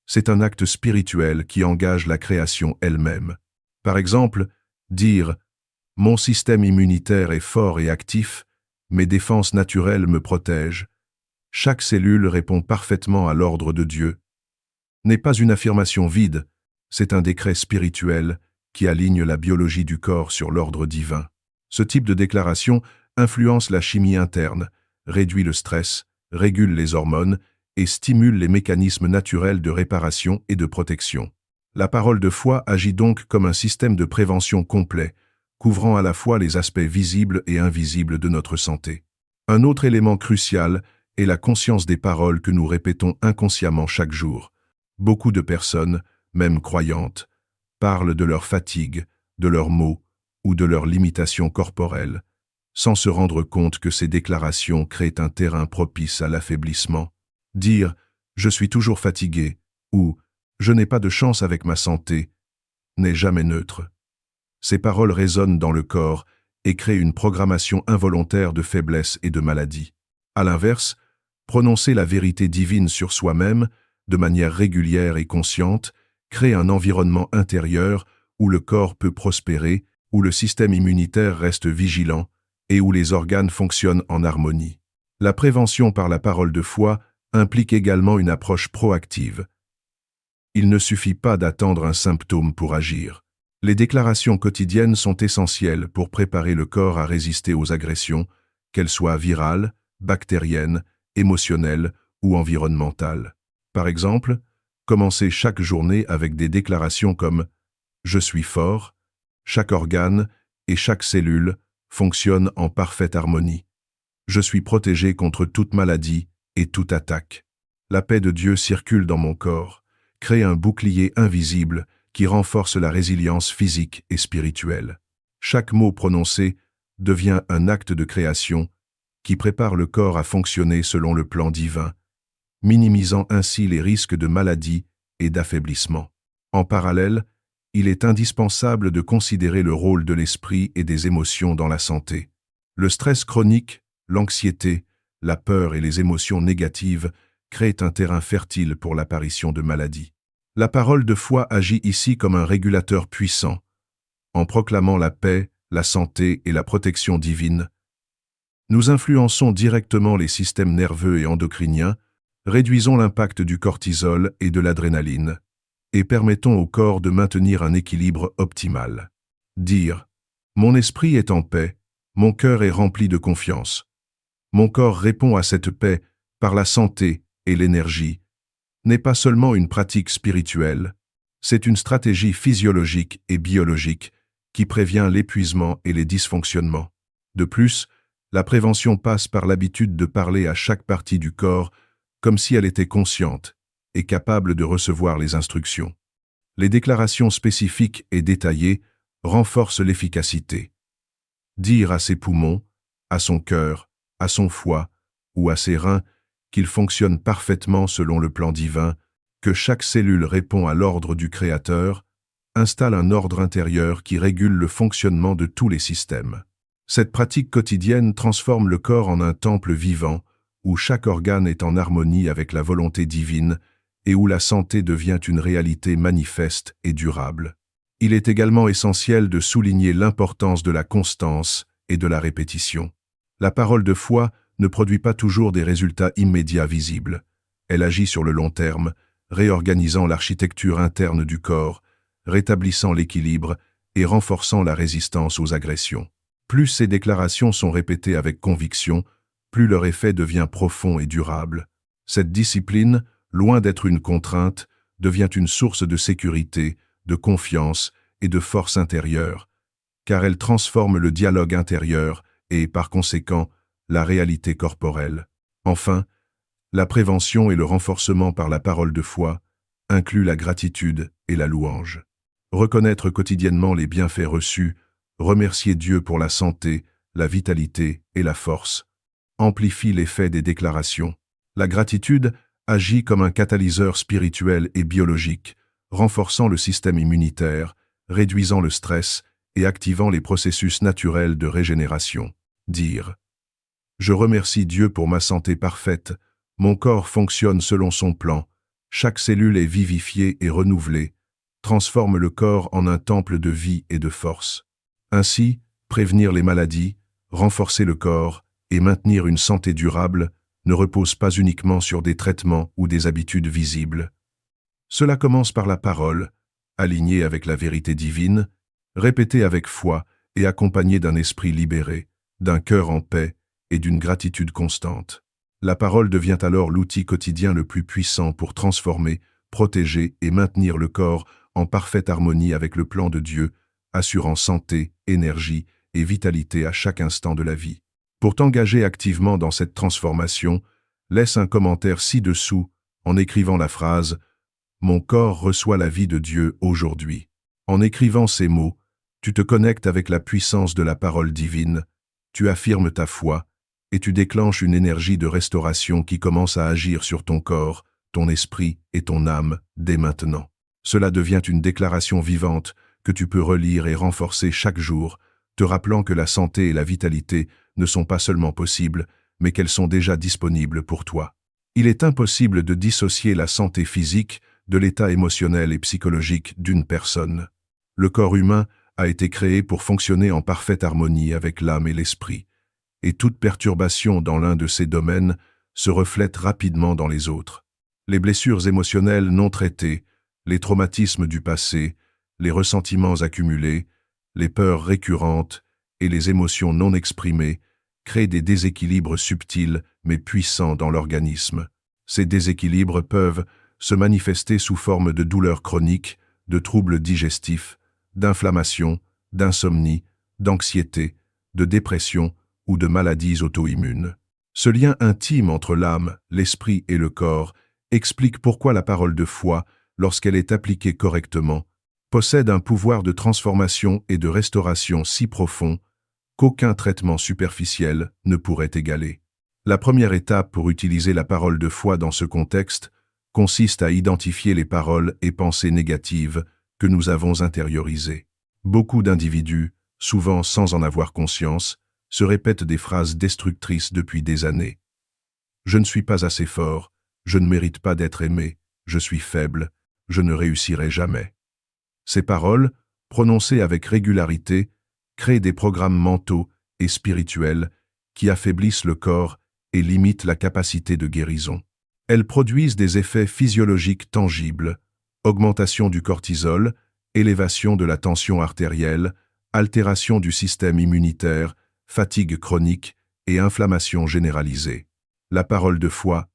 C'est un acte spirituel qui engage la création elle-même. Par exemple, dire « Mon système immunitaire est fort et actif, mes défenses naturelles me protègent, chaque cellule répond parfaitement à l'ordre de Dieu » n'est pas une affirmation vide, c'est un décret spirituel qui aligne la biologie du corps sur l'ordre divin. Ce type de déclaration influence la chimie interne, réduit le stress, régule les hormones et stimule les mécanismes naturels de réparation et de protection. La parole de foi agit donc comme un système de prévention complet, couvrant à la fois les aspects visibles et invisibles de notre santé. Un autre élément crucial est la conscience des paroles que nous répétons inconsciemment chaque jour. Beaucoup de personnes, même croyantes, parlent de leur fatigue, de leurs maux ou de leurs limitations corporelles, sans se rendre compte que ces déclarations créent un terrain propice à l'affaiblissement. Dire « je suis toujours fatigué » ou « je n'ai pas de chance avec ma santé » n'est jamais neutre. Ces paroles résonnent dans le corps et créent une programmation involontaire de faiblesse et de maladie. À l'inverse, prononcer la vérité divine sur soi-même, de manière régulière et consciente, crée un environnement intérieur où le corps peut prospérer, où le système immunitaire reste vigilant et où les organes fonctionnent en harmonie. La prévention par la parole de foi implique également une approche proactive. Il ne suffit pas d'attendre un symptôme pour agir. Les déclarations quotidiennes sont essentielles pour préparer le corps à résister aux agressions, qu'elles soient virales, bactériennes, émotionnelles ou environnementales. Par exemple, commencez chaque journée avec des déclarations comme « Je suis fort », chaque organe et chaque cellule fonctionnent en parfaite harmonie. Je suis protégé contre toute maladie et toute attaque. La paix de Dieu circule dans mon corps, crée un bouclier invisible qui renforce la résilience physique et spirituelle. Chaque mot prononcé devient un acte de création qui prépare le corps à fonctionner selon le plan divin, minimisant ainsi les risques de maladie et d'affaiblissement. En parallèle, il est indispensable de considérer le rôle de l'esprit et des émotions dans la santé. Le stress chronique, l'anxiété, la peur et les émotions négatives créent un terrain fertile pour l'apparition de maladies. La parole de foi agit ici comme un régulateur puissant. En proclamant la paix, la santé et la protection divine, nous influençons directement les systèmes nerveux et endocriniens, réduisons l'impact du cortisol et de l'adrénaline, et permettons au corps de maintenir un équilibre optimal. Dire « Mon esprit est en paix, mon cœur est rempli de confiance. Mon corps répond à cette paix par la santé et l'énergie » n'est pas seulement une pratique spirituelle, c'est une stratégie physiologique et biologique qui prévient l'épuisement et les dysfonctionnements. De plus, la prévention passe par l'habitude de parler à chaque partie du corps comme si elle était consciente et capable de recevoir les instructions. Les déclarations spécifiques et détaillées renforcent l'efficacité. Dire à ses poumons, à son cœur, à son foie ou à ses reins qu'ils fonctionnent parfaitement selon le plan divin, que chaque cellule répond à l'ordre du Créateur, installe un ordre intérieur qui régule le fonctionnement de tous les systèmes. Cette pratique quotidienne transforme le corps en un temple vivant, où chaque organe est en harmonie avec la volonté divine et où la santé devient une réalité manifeste et durable. Il est également essentiel de souligner l'importance de la constance et de la répétition. La parole de foi ne produit pas toujours des résultats immédiats visibles. Elle agit sur le long terme, réorganisant l'architecture interne du corps, rétablissant l'équilibre et renforçant la résistance aux agressions. Plus ces déclarations sont répétées avec conviction, plus leur effet devient profond et durable. Cette discipline, loin d'être une contrainte, devient une source de sécurité, de confiance et de force intérieure, car elle transforme le dialogue intérieur et, par conséquent, la réalité corporelle. Enfin, la prévention et le renforcement par la parole de foi incluent la gratitude et la louange. Reconnaître quotidiennement les bienfaits reçus, remercier Dieu pour la santé, la vitalité et la force, amplifie l'effet des déclarations. La gratitude agit comme un catalyseur spirituel et biologique, renforçant le système immunitaire, réduisant le stress et activant les processus naturels de régénération. Dire « Je remercie Dieu pour ma santé parfaite, mon corps fonctionne selon son plan, chaque cellule est vivifiée et renouvelée, transforme le corps en un temple de vie et de force. » Ainsi, prévenir les maladies, renforcer le corps et maintenir une santé durable ne repose pas uniquement sur des traitements ou des habitudes visibles. Cela commence par la parole, alignée avec la vérité divine, répétée avec foi et accompagnée d'un esprit libéré, d'un cœur en paix et d'une gratitude constante. La parole devient alors l'outil quotidien le plus puissant pour transformer, protéger et maintenir le corps en parfaite harmonie avec le plan de Dieu, assurant santé, énergie et vitalité à chaque instant de la vie. Pour t'engager activement dans cette transformation, laisse un commentaire ci-dessous en écrivant la phrase « Mon corps reçoit la vie de Dieu aujourd'hui ». En écrivant ces mots, tu te connectes avec la puissance de la parole divine, tu affirmes ta foi et tu déclenches une énergie de restauration qui commence à agir sur ton corps, ton esprit et ton âme dès maintenant. Cela devient une déclaration vivante que tu peux relire et renforcer chaque jour, te rappelant que la santé et la vitalité ne sont pas seulement possibles, mais qu'elles sont déjà disponibles pour toi. Il est impossible de dissocier la santé physique de l'état émotionnel et psychologique d'une personne. Le corps humain a été créé pour fonctionner en parfaite harmonie avec l'âme et l'esprit, et toute perturbation dans l'un de ces domaines se reflète rapidement dans les autres. Les blessures émotionnelles non traitées, les traumatismes du passé, les ressentiments accumulés, les peurs récurrentes et les émotions non exprimées créent des déséquilibres subtils mais puissants dans l'organisme. Ces déséquilibres peuvent se manifester sous forme de douleurs chroniques, de troubles digestifs, d'inflammation, d'insomnie, d'anxiété, de dépression ou de maladies auto-immunes. Ce lien intime entre l'âme, l'esprit et le corps explique pourquoi la parole de foi, lorsqu'elle est appliquée correctement, possède un pouvoir de transformation et de restauration si profond qu'aucun traitement superficiel ne pourrait égaler. La première étape pour utiliser la parole de foi dans ce contexte consiste à identifier les paroles et pensées négatives que nous avons intériorisées. Beaucoup d'individus, souvent sans en avoir conscience, se répète des phrases destructrices depuis des années. Je ne suis pas assez fort, je ne mérite pas d'être aimé, je suis faible, je ne réussirai jamais. Ces paroles, prononcées avec régularité, créent des programmes mentaux et spirituels qui affaiblissent le corps et limitent la capacité de guérison. Elles produisent des effets physiologiques tangibles, augmentation du cortisol, élévation de la tension artérielle, altération du système immunitaire, fatigue chronique et inflammation généralisée. La parole de foi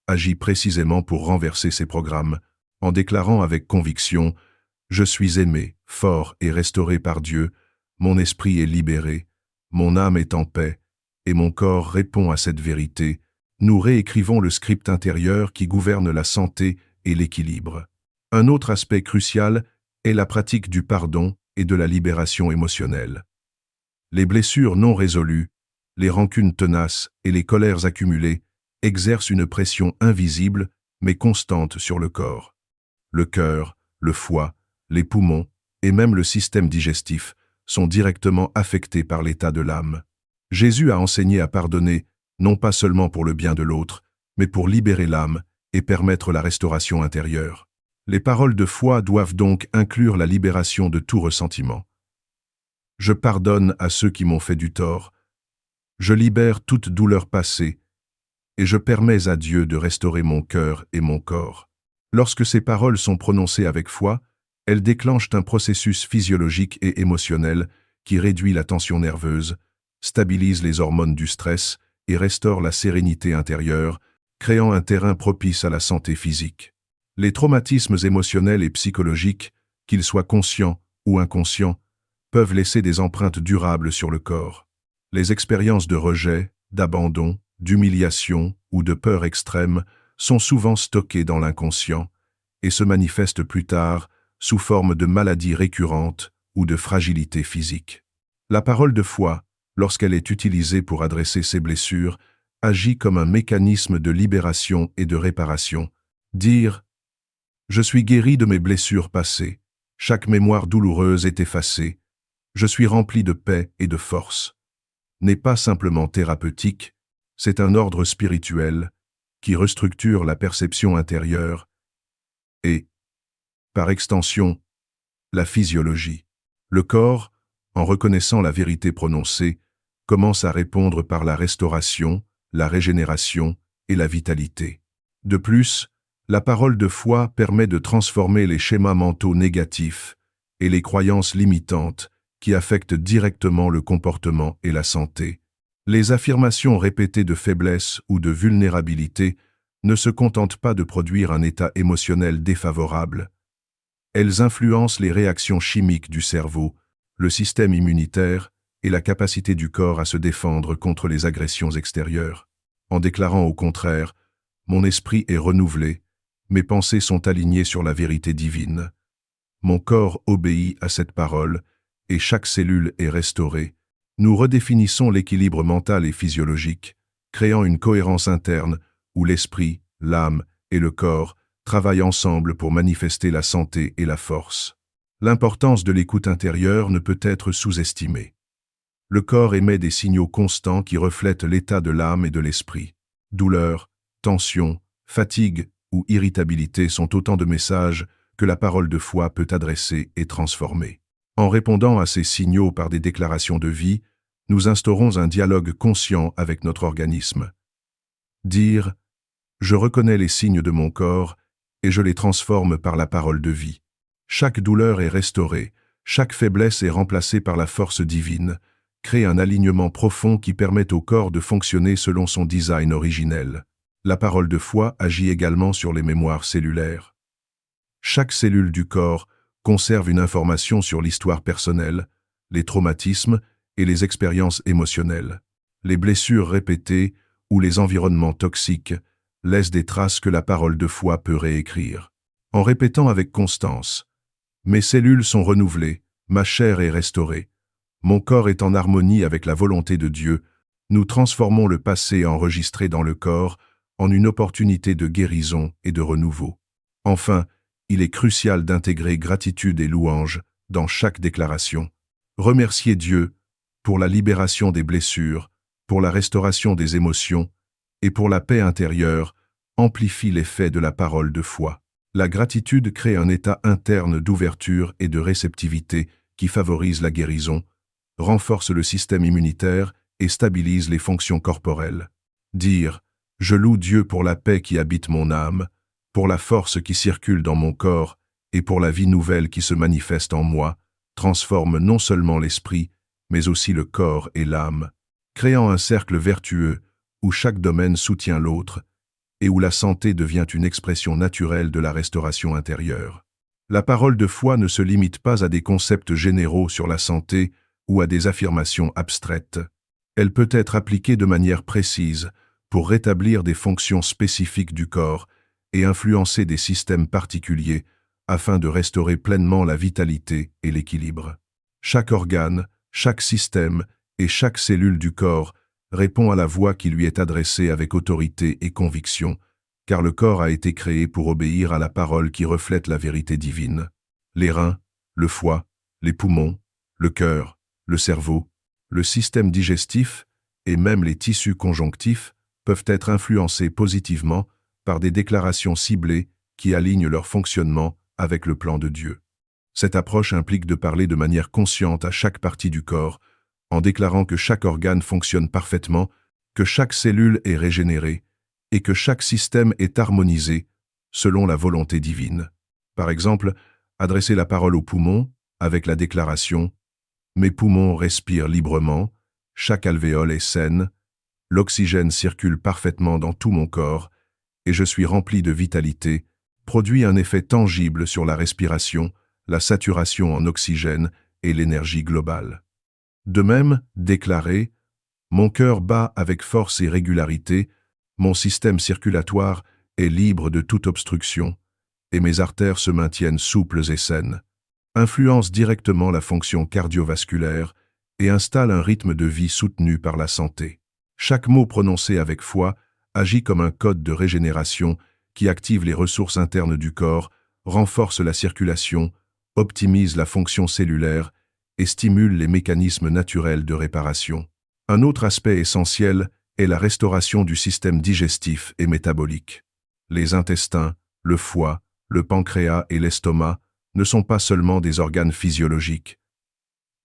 agit précisément pour renverser ces programmes, en déclarant avec conviction « Je suis aimé, fort et restauré par Dieu, mon esprit est libéré, mon âme est en paix, et mon corps répond à cette vérité », nous réécrivons le script intérieur qui gouverne la santé et l'équilibre. Un autre aspect crucial est la pratique du pardon et de la libération émotionnelle. Les blessures non résolues, les rancunes tenaces et les colères accumulées exercent une pression invisible mais constante sur le corps. Le cœur, le foie, les poumons et même le système digestif sont directement affectés par l'état de l'âme. Jésus a enseigné à pardonner, non pas seulement pour le bien de l'autre, mais pour libérer l'âme et permettre la restauration intérieure. Les paroles de foi doivent donc inclure la libération de tout ressentiment. Je pardonne à ceux qui m'ont fait du tort, je libère toute douleur passée, et je permets à Dieu de restaurer mon cœur et mon corps. Lorsque ces paroles sont prononcées avec foi, elles déclenchent un processus physiologique et émotionnel qui réduit la tension nerveuse, stabilise les hormones du stress et restaure la sérénité intérieure, créant un terrain propice à la santé physique. Les traumatismes émotionnels et psychologiques, qu'ils soient conscients ou inconscients, peuvent laisser des empreintes durables sur le corps. Les expériences de rejet, d'abandon, d'humiliation ou de peur extrême sont souvent stockées dans l'inconscient et se manifestent plus tard sous forme de maladies récurrentes ou de fragilité physique. La parole de foi, lorsqu'elle est utilisée pour adresser ces blessures, agit comme un mécanisme de libération et de réparation. Dire « Je suis guéri de mes blessures passées, chaque mémoire douloureuse est effacée, je suis rempli de paix et de force » n'est pas simplement thérapeutique, c'est un ordre spirituel qui restructure la perception intérieure et, par extension, la physiologie. Le corps, en reconnaissant la vérité prononcée, commence à répondre par la restauration, la régénération et la vitalité. De plus, la parole de foi permet de transformer les schémas mentaux négatifs et les croyances limitantes qui affectent directement le comportement et la santé. Les affirmations répétées de faiblesse ou de vulnérabilité ne se contentent pas de produire un état émotionnel défavorable. Elles influencent les réactions chimiques du cerveau, le système immunitaire et la capacité du corps à se défendre contre les agressions extérieures. En déclarant au contraire « Mon esprit est renouvelé, mes pensées sont alignées sur la vérité divine. Mon corps obéit à cette parole et chaque cellule est restaurée », nous redéfinissons l'équilibre mental et physiologique, créant une cohérence interne où l'esprit, l'âme et le corps travaillent ensemble pour manifester la santé et la force. L'importance de l'écoute intérieure ne peut être sous-estimée. Le corps émet des signaux constants qui reflètent l'état de l'âme et de l'esprit. Douleur, tension, fatigue ou irritabilité sont autant de messages que la parole de foi peut adresser et transformer. En répondant à ces signaux par des déclarations de vie, nous instaurons un dialogue conscient avec notre organisme. Dire « Je reconnais les signes de mon corps et je les transforme par la parole de vie. Chaque douleur est restaurée, chaque faiblesse est remplacée par la force divine, crée un alignement profond qui permet au corps de fonctionner selon son design originel. » La parole de foi agit également sur les mémoires cellulaires. Chaque cellule du corps conserve une information sur l'histoire personnelle, les traumatismes et les expériences émotionnelles. Les blessures répétées ou les environnements toxiques laissent des traces que la parole de foi peut réécrire. En répétant avec constance « Mes cellules sont renouvelées, ma chair est restaurée, mon corps est en harmonie avec la volonté de Dieu », nous transformons le passé enregistré dans le corps en une opportunité de guérison et de renouveau. Enfin, il est crucial d'intégrer gratitude et louange dans chaque déclaration. Remercier Dieu pour la libération des blessures, pour la restauration des émotions et pour la paix intérieure, amplifie l'effet de la parole de foi. La gratitude crée un état interne d'ouverture et de réceptivité qui favorise la guérison, renforce le système immunitaire et stabilise les fonctions corporelles. Dire « Je loue Dieu pour la paix qui habite mon âme, pour la force qui circule dans mon corps et pour la vie nouvelle qui se manifeste en moi », transforme non seulement l'esprit, mais aussi le corps et l'âme, créant un cercle vertueux où chaque domaine soutient l'autre et où la santé devient une expression naturelle de la restauration intérieure. La parole de foi ne se limite pas à des concepts généraux sur la santé ou à des affirmations abstraites. Elle peut être appliquée de manière précise pour rétablir des fonctions spécifiques du corps et influencer des systèmes particuliers afin de restaurer pleinement la vitalité et l'équilibre. Chaque organe, chaque système et chaque cellule du corps répond à la voix qui lui est adressée avec autorité et conviction, car le corps a été créé pour obéir à la parole qui reflète la vérité divine. Les reins, le foie, les poumons, le cœur, le cerveau, le système digestif et même les tissus conjonctifs peuvent être influencés positivement par des déclarations ciblées qui alignent leur fonctionnement avec le plan de Dieu. Cette approche implique de parler de manière consciente à chaque partie du corps, en déclarant que chaque organe fonctionne parfaitement, que chaque cellule est régénérée et que chaque système est harmonisé selon la volonté divine. Par exemple, adresser la parole aux poumons avec la déclaration « Mes poumons respirent librement, chaque alvéole est saine, l'oxygène circule parfaitement dans tout mon corps et je suis rempli de vitalité », produit un effet tangible sur la respiration, la saturation en oxygène et l'énergie globale. De même, déclarer « Mon cœur bat avec force et régularité, mon système circulatoire est libre de toute obstruction, et mes artères se maintiennent souples et saines », influence directement la fonction cardiovasculaire et installe un rythme de vie soutenu par la santé. Chaque mot prononcé avec foi agit comme un code de régénération qui active les ressources internes du corps, renforce la circulation, optimise la fonction cellulaire et stimule les mécanismes naturels de réparation. Un autre aspect essentiel est la restauration du système digestif et métabolique. Les intestins, le foie, le pancréas et l'estomac ne sont pas seulement des organes physiologiques.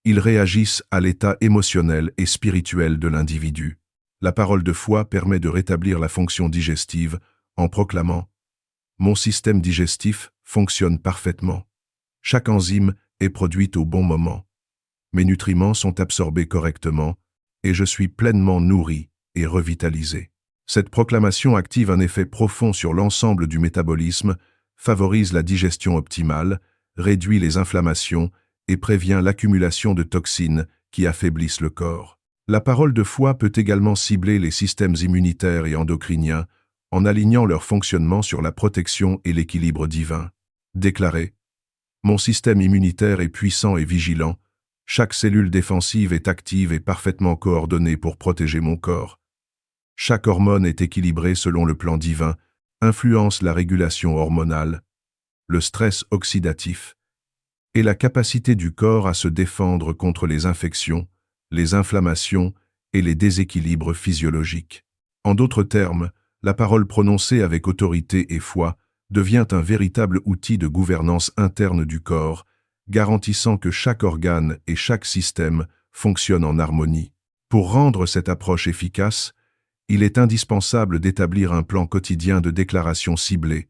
Ils réagissent à l'état émotionnel et spirituel de l'individu. La parole de foi permet de rétablir la fonction digestive en proclamant « Mon système digestif fonctionne parfaitement. Chaque enzyme est produite au bon moment. Mes nutriments sont absorbés correctement et je suis pleinement nourri et revitalisé. » Cette proclamation active un effet profond sur l'ensemble du métabolisme, favorise la digestion optimale, réduit les inflammations et prévient l'accumulation de toxines qui affaiblissent le corps. La parole de foi peut également cibler les systèmes immunitaires et endocriniens en alignant leur fonctionnement sur la protection et l'équilibre divin. Déclarer « Mon système immunitaire est puissant et vigilant. Chaque cellule défensive est active et parfaitement coordonnée pour protéger mon corps. Chaque hormone est équilibrée selon le plan divin, influence la régulation hormonale, le stress oxydatif et la capacité du corps à se défendre contre les infections, les inflammations et les déséquilibres physiologiques. » En d'autres termes, la parole prononcée avec autorité et foi devient un véritable outil de gouvernance interne du corps, garantissant que chaque organe et chaque système fonctionnent en harmonie. Pour rendre cette approche efficace, il est indispensable d'établir un plan quotidien de déclaration ciblée,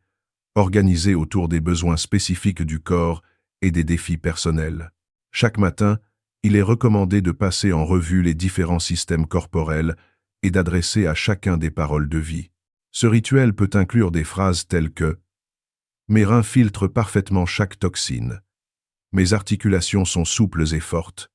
organisé autour des besoins spécifiques du corps et des défis personnels. Chaque matin, il est recommandé de passer en revue les différents systèmes corporels et d'adresser à chacun des paroles de vie. Ce rituel peut inclure des phrases telles que « Mes reins filtrent parfaitement chaque toxine. Mes articulations sont souples et fortes.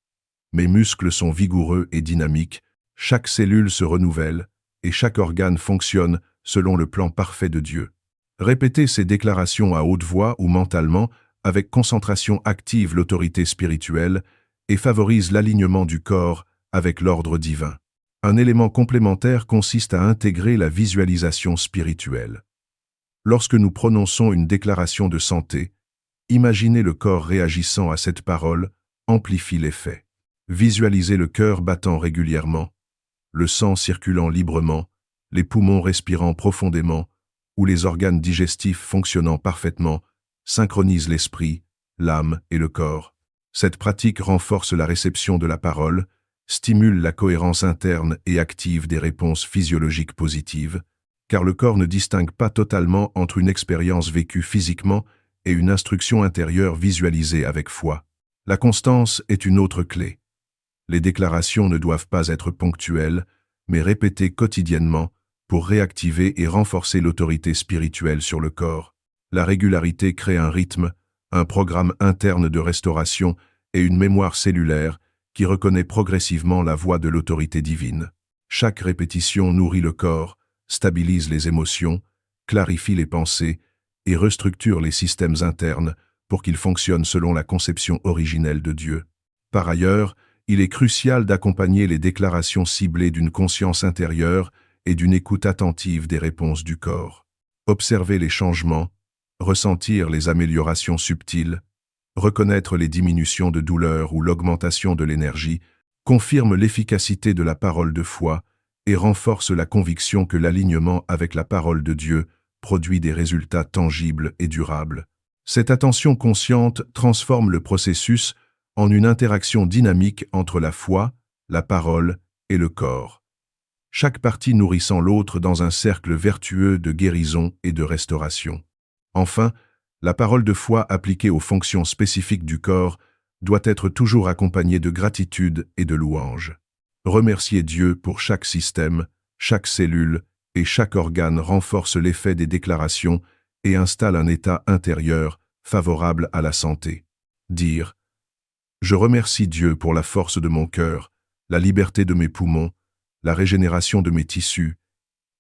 Mes muscles sont vigoureux et dynamiques. Chaque cellule se renouvelle et chaque organe fonctionne selon le plan parfait de Dieu. » Répétez ces déclarations à haute voix ou mentalement avec concentration active l'autorité spirituelle et favorise l'alignement du corps avec l'ordre divin. Un élément complémentaire consiste à intégrer la visualisation spirituelle. Lorsque nous prononçons une déclaration de santé, imaginez le corps réagissant à cette parole amplifie l'effet. Visualisez le cœur battant régulièrement, le sang circulant librement, les poumons respirant profondément, ou les organes digestifs fonctionnant parfaitement, synchronise l'esprit, l'âme et le corps. Cette pratique renforce la réception de la parole, stimule la cohérence interne et active des réponses physiologiques positives, car le corps ne distingue pas totalement entre une expérience vécue physiquement et une instruction intérieure visualisée avec foi. La constance est une autre clé. Les déclarations ne doivent pas être ponctuelles, mais répétées quotidiennement pour réactiver et renforcer l'autorité spirituelle sur le corps. La régularité crée un rythme, un programme interne de restauration et une mémoire cellulaire qui reconnaît progressivement la voix de l'autorité divine. Chaque répétition nourrit le corps, stabilise les émotions, clarifie les pensées et restructure les systèmes internes pour qu'ils fonctionnent selon la conception originelle de Dieu. Par ailleurs, il est crucial d'accompagner les déclarations ciblées d'une conscience intérieure et d'une écoute attentive des réponses du corps. Observer les changements, ressentir les améliorations subtiles, reconnaître les diminutions de douleur ou l'augmentation de l'énergie, confirme l'efficacité de la parole de foi et renforce la conviction que l'alignement avec la parole de Dieu produit des résultats tangibles et durables. Cette attention consciente transforme le processus en une interaction dynamique entre la foi, la parole et le corps, chaque partie nourrissant l'autre dans un cercle vertueux de guérison et de restauration. Enfin, la parole de foi appliquée aux fonctions spécifiques du corps doit être toujours accompagnée de gratitude et de louange. Remercier Dieu pour chaque système, chaque cellule et chaque organe renforce l'effet des déclarations et installe un état intérieur favorable à la santé. Dire « Je remercie Dieu pour la force de mon cœur, la liberté de mes poumons, la régénération de mes tissus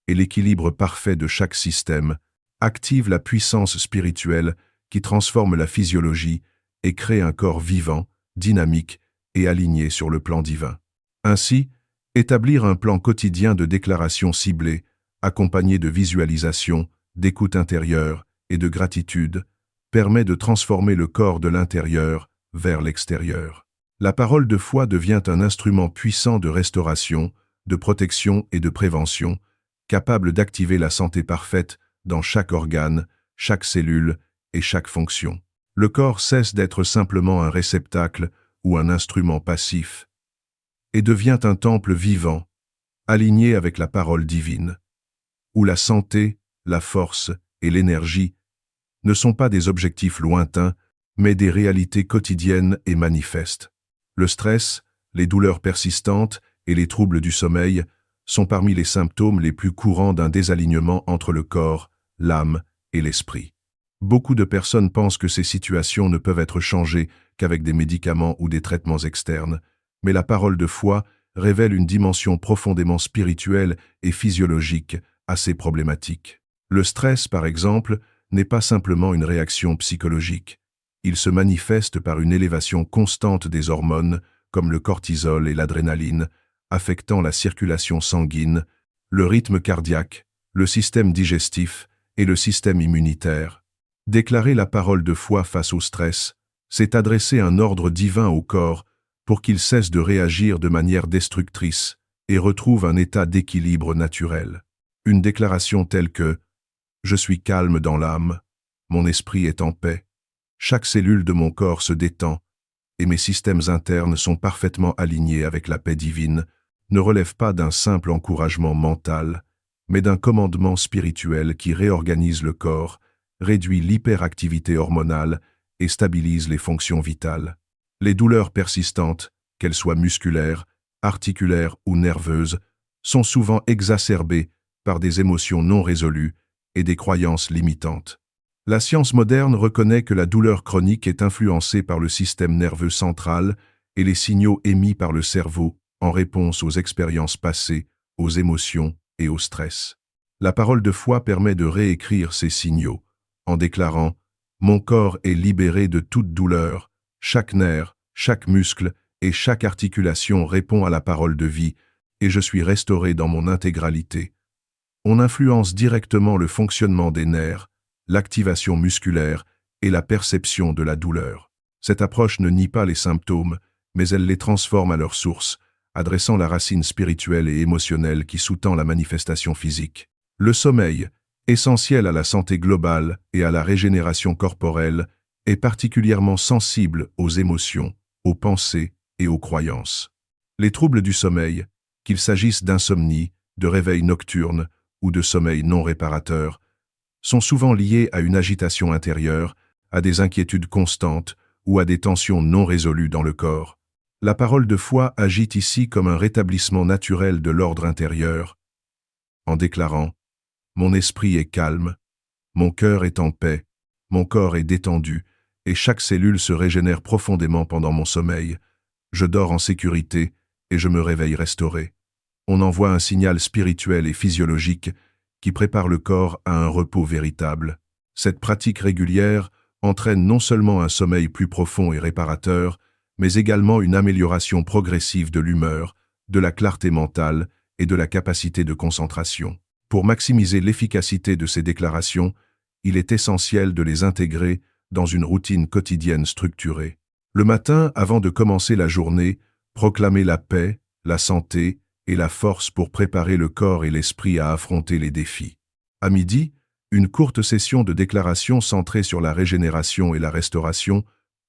et l'équilibre parfait de chaque système » active la puissance spirituelle qui transforme la physiologie et crée un corps vivant, dynamique et aligné sur le plan divin. Ainsi, établir un plan quotidien de déclaration ciblée, accompagné de visualisation, d'écoute intérieure et de gratitude, permet de transformer le corps de l'intérieur vers l'extérieur. La parole de foi devient un instrument puissant de restauration, de protection et de prévention, capable d'activer la santé parfaite dans chaque organe, chaque cellule et chaque fonction. Le corps cesse d'être simplement un réceptacle ou un instrument passif et devient un temple vivant, aligné avec la parole divine, où la santé, la force et l'énergie ne sont pas des objectifs lointains, mais des réalités quotidiennes et manifestes. Le stress, les douleurs persistantes et les troubles du sommeil sont parmi les symptômes les plus courants d'un désalignement entre le corps, l'âme et l'esprit. Beaucoup de personnes pensent que ces situations ne peuvent être changées qu'avec des médicaments ou des traitements externes, mais la parole de foi révèle une dimension profondément spirituelle et physiologique à ces problématiques. Le stress, par exemple, n'est pas simplement une réaction psychologique. Il se manifeste par une élévation constante des hormones, comme le cortisol et l'adrénaline, affectant la circulation sanguine, le rythme cardiaque, le système digestif et le système immunitaire. Déclarer la parole de foi face au stress, c'est adresser un ordre divin au corps pour qu'il cesse de réagir de manière destructrice et retrouve un état d'équilibre naturel. Une déclaration telle que « Je suis calme dans l'âme, mon esprit est en paix, chaque cellule de mon corps se détend et mes systèmes internes sont parfaitement alignés avec la paix divine » ne relève pas d'un simple encouragement mental, mais d'un commandement spirituel qui réorganise le corps, réduit l'hyperactivité hormonale et stabilise les fonctions vitales. Les douleurs persistantes, qu'elles soient musculaires, articulaires ou nerveuses, sont souvent exacerbées par des émotions non résolues et des croyances limitantes. La science moderne reconnaît que la douleur chronique est influencée par le système nerveux central et les signaux émis par le cerveau en réponse aux expériences passées, aux émotions et au stress. La parole de foi permet de réécrire ces signaux en déclarant « Mon corps est libéré de toute douleur, chaque nerf, chaque muscle et chaque articulation répond à la parole de vie et je suis restauré dans mon intégralité. » On influence directement le fonctionnement des nerfs, l'activation musculaire et la perception de la douleur. Cette approche ne nie pas les symptômes, mais elle les transforme à leur source, adressant la racine spirituelle et émotionnelle qui sous-tend la manifestation physique. Le sommeil, essentiel à la santé globale et à la régénération corporelle, est particulièrement sensible aux émotions, aux pensées et aux croyances. Les troubles du sommeil, qu'il s'agisse d'insomnie, de réveil nocturne ou de sommeil non réparateur, sont souvent liés à une agitation intérieure, à des inquiétudes constantes ou à des tensions non résolues dans le corps. La parole de foi agit ici comme un rétablissement naturel de l'ordre intérieur, en déclarant « Mon esprit est calme, mon cœur est en paix, mon corps est détendu, et chaque cellule se régénère profondément pendant mon sommeil. Je dors en sécurité et je me réveille restauré. » On envoie un signal spirituel et physiologique qui prépare le corps à un repos véritable. Cette pratique régulière entraîne non seulement un sommeil plus profond et réparateur, mais également une amélioration progressive de l'humeur, de la clarté mentale et de la capacité de concentration. Pour maximiser l'efficacité de ces déclarations, il est essentiel de les intégrer dans une routine quotidienne structurée. Le matin, avant de commencer la journée, proclamez la paix, la santé et la force pour préparer le corps et l'esprit à affronter les défis. À midi, une courte session de déclaration centrée sur la régénération et la restauration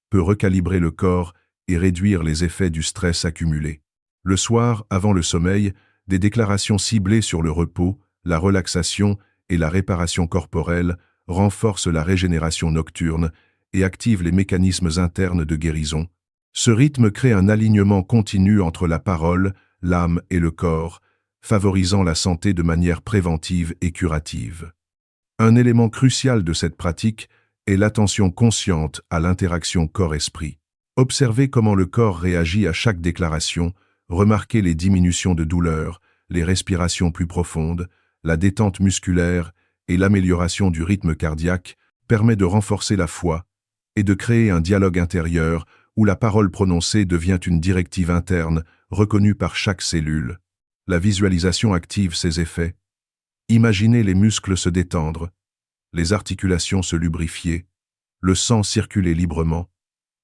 peut recalibrer le corps et réduire les effets du stress accumulé. Le soir, avant le sommeil, des déclarations ciblées sur le repos, la relaxation et la réparation corporelle renforcent la régénération nocturne et activent les mécanismes internes de guérison. Ce rythme crée un alignement continu entre la parole, l'âme et le corps, favorisant la santé de manière préventive et curative. Un élément crucial de cette pratique est l'attention consciente à l'interaction corps-esprit. Observez comment le corps réagit à chaque déclaration, remarquez les diminutions de douleur, les respirations plus profondes, la détente musculaire et l'amélioration du rythme cardiaque permet de renforcer la foi et de créer un dialogue intérieur où la parole prononcée devient une directive interne reconnue par chaque cellule. La visualisation active ces effets. Imaginez les muscles se détendre, les articulations se lubrifier, le sang circuler librement,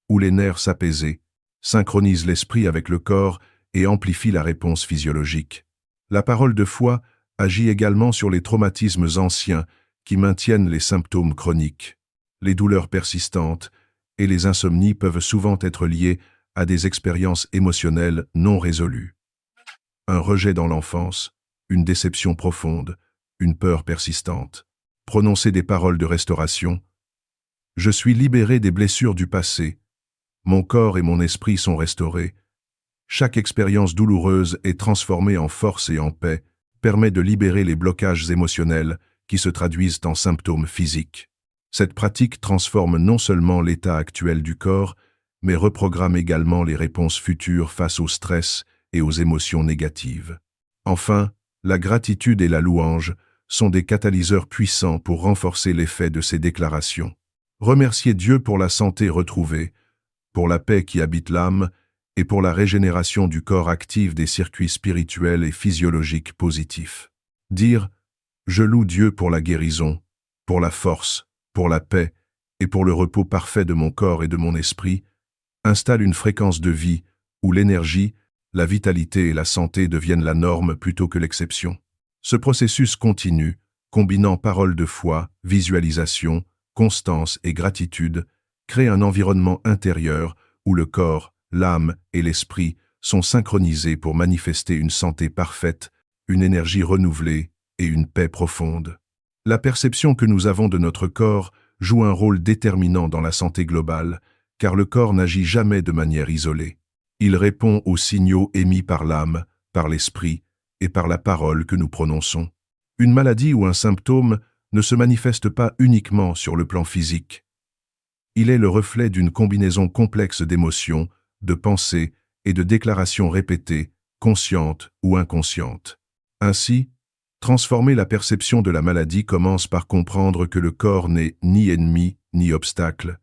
ou les nerfs s'apaiser, synchronise l'esprit avec le corps et amplifie la réponse physiologique. La parole de foi agit également sur les traumatismes anciens qui maintiennent les symptômes chroniques. Les douleurs persistantes et les insomnies peuvent souvent être liées à des expériences émotionnelles non résolues. Un rejet dans l'enfance, une déception profonde, une peur persistante. Prononcez des paroles de restauration. Je suis libéré des blessures du passé. Mon corps et mon esprit sont restaurés. Chaque expérience douloureuse est transformée en force et en paix, permet de libérer les blocages émotionnels qui se traduisent en symptômes physiques. Cette pratique transforme non seulement l'état actuel du corps, mais reprogramme également les réponses futures face au stress et aux émotions négatives. Enfin, la gratitude et la louange sont des catalyseurs puissants pour renforcer l'effet de ces déclarations. Remerciez Dieu pour la santé retrouvée, pour la paix qui habite l'âme et pour la régénération du corps active des circuits spirituels et physiologiques positifs. Dire « Je loue Dieu pour la guérison, pour la force, pour la paix et pour le repos parfait de mon corps et de mon esprit » installe une fréquence de vie où l'énergie, la vitalité et la santé deviennent la norme plutôt que l'exception. Ce processus continu, combinant paroles de foi, visualisation, constance et gratitude, crée un environnement intérieur où le corps, l'âme et l'esprit sont synchronisés pour manifester une santé parfaite, une énergie renouvelée et une paix profonde. La perception que nous avons de notre corps joue un rôle déterminant dans la santé globale, car le corps n'agit jamais de manière isolée. Il répond aux signaux émis par l'âme, par l'esprit et par la parole que nous prononçons. Une maladie ou un symptôme ne se manifeste pas uniquement sur le plan physique. Il est le reflet d'une combinaison complexe d'émotions, de pensées et de déclarations répétées, conscientes ou inconscientes. Ainsi, transformer la perception de la maladie commence par comprendre que le corps n'est ni ennemi ni obstacle,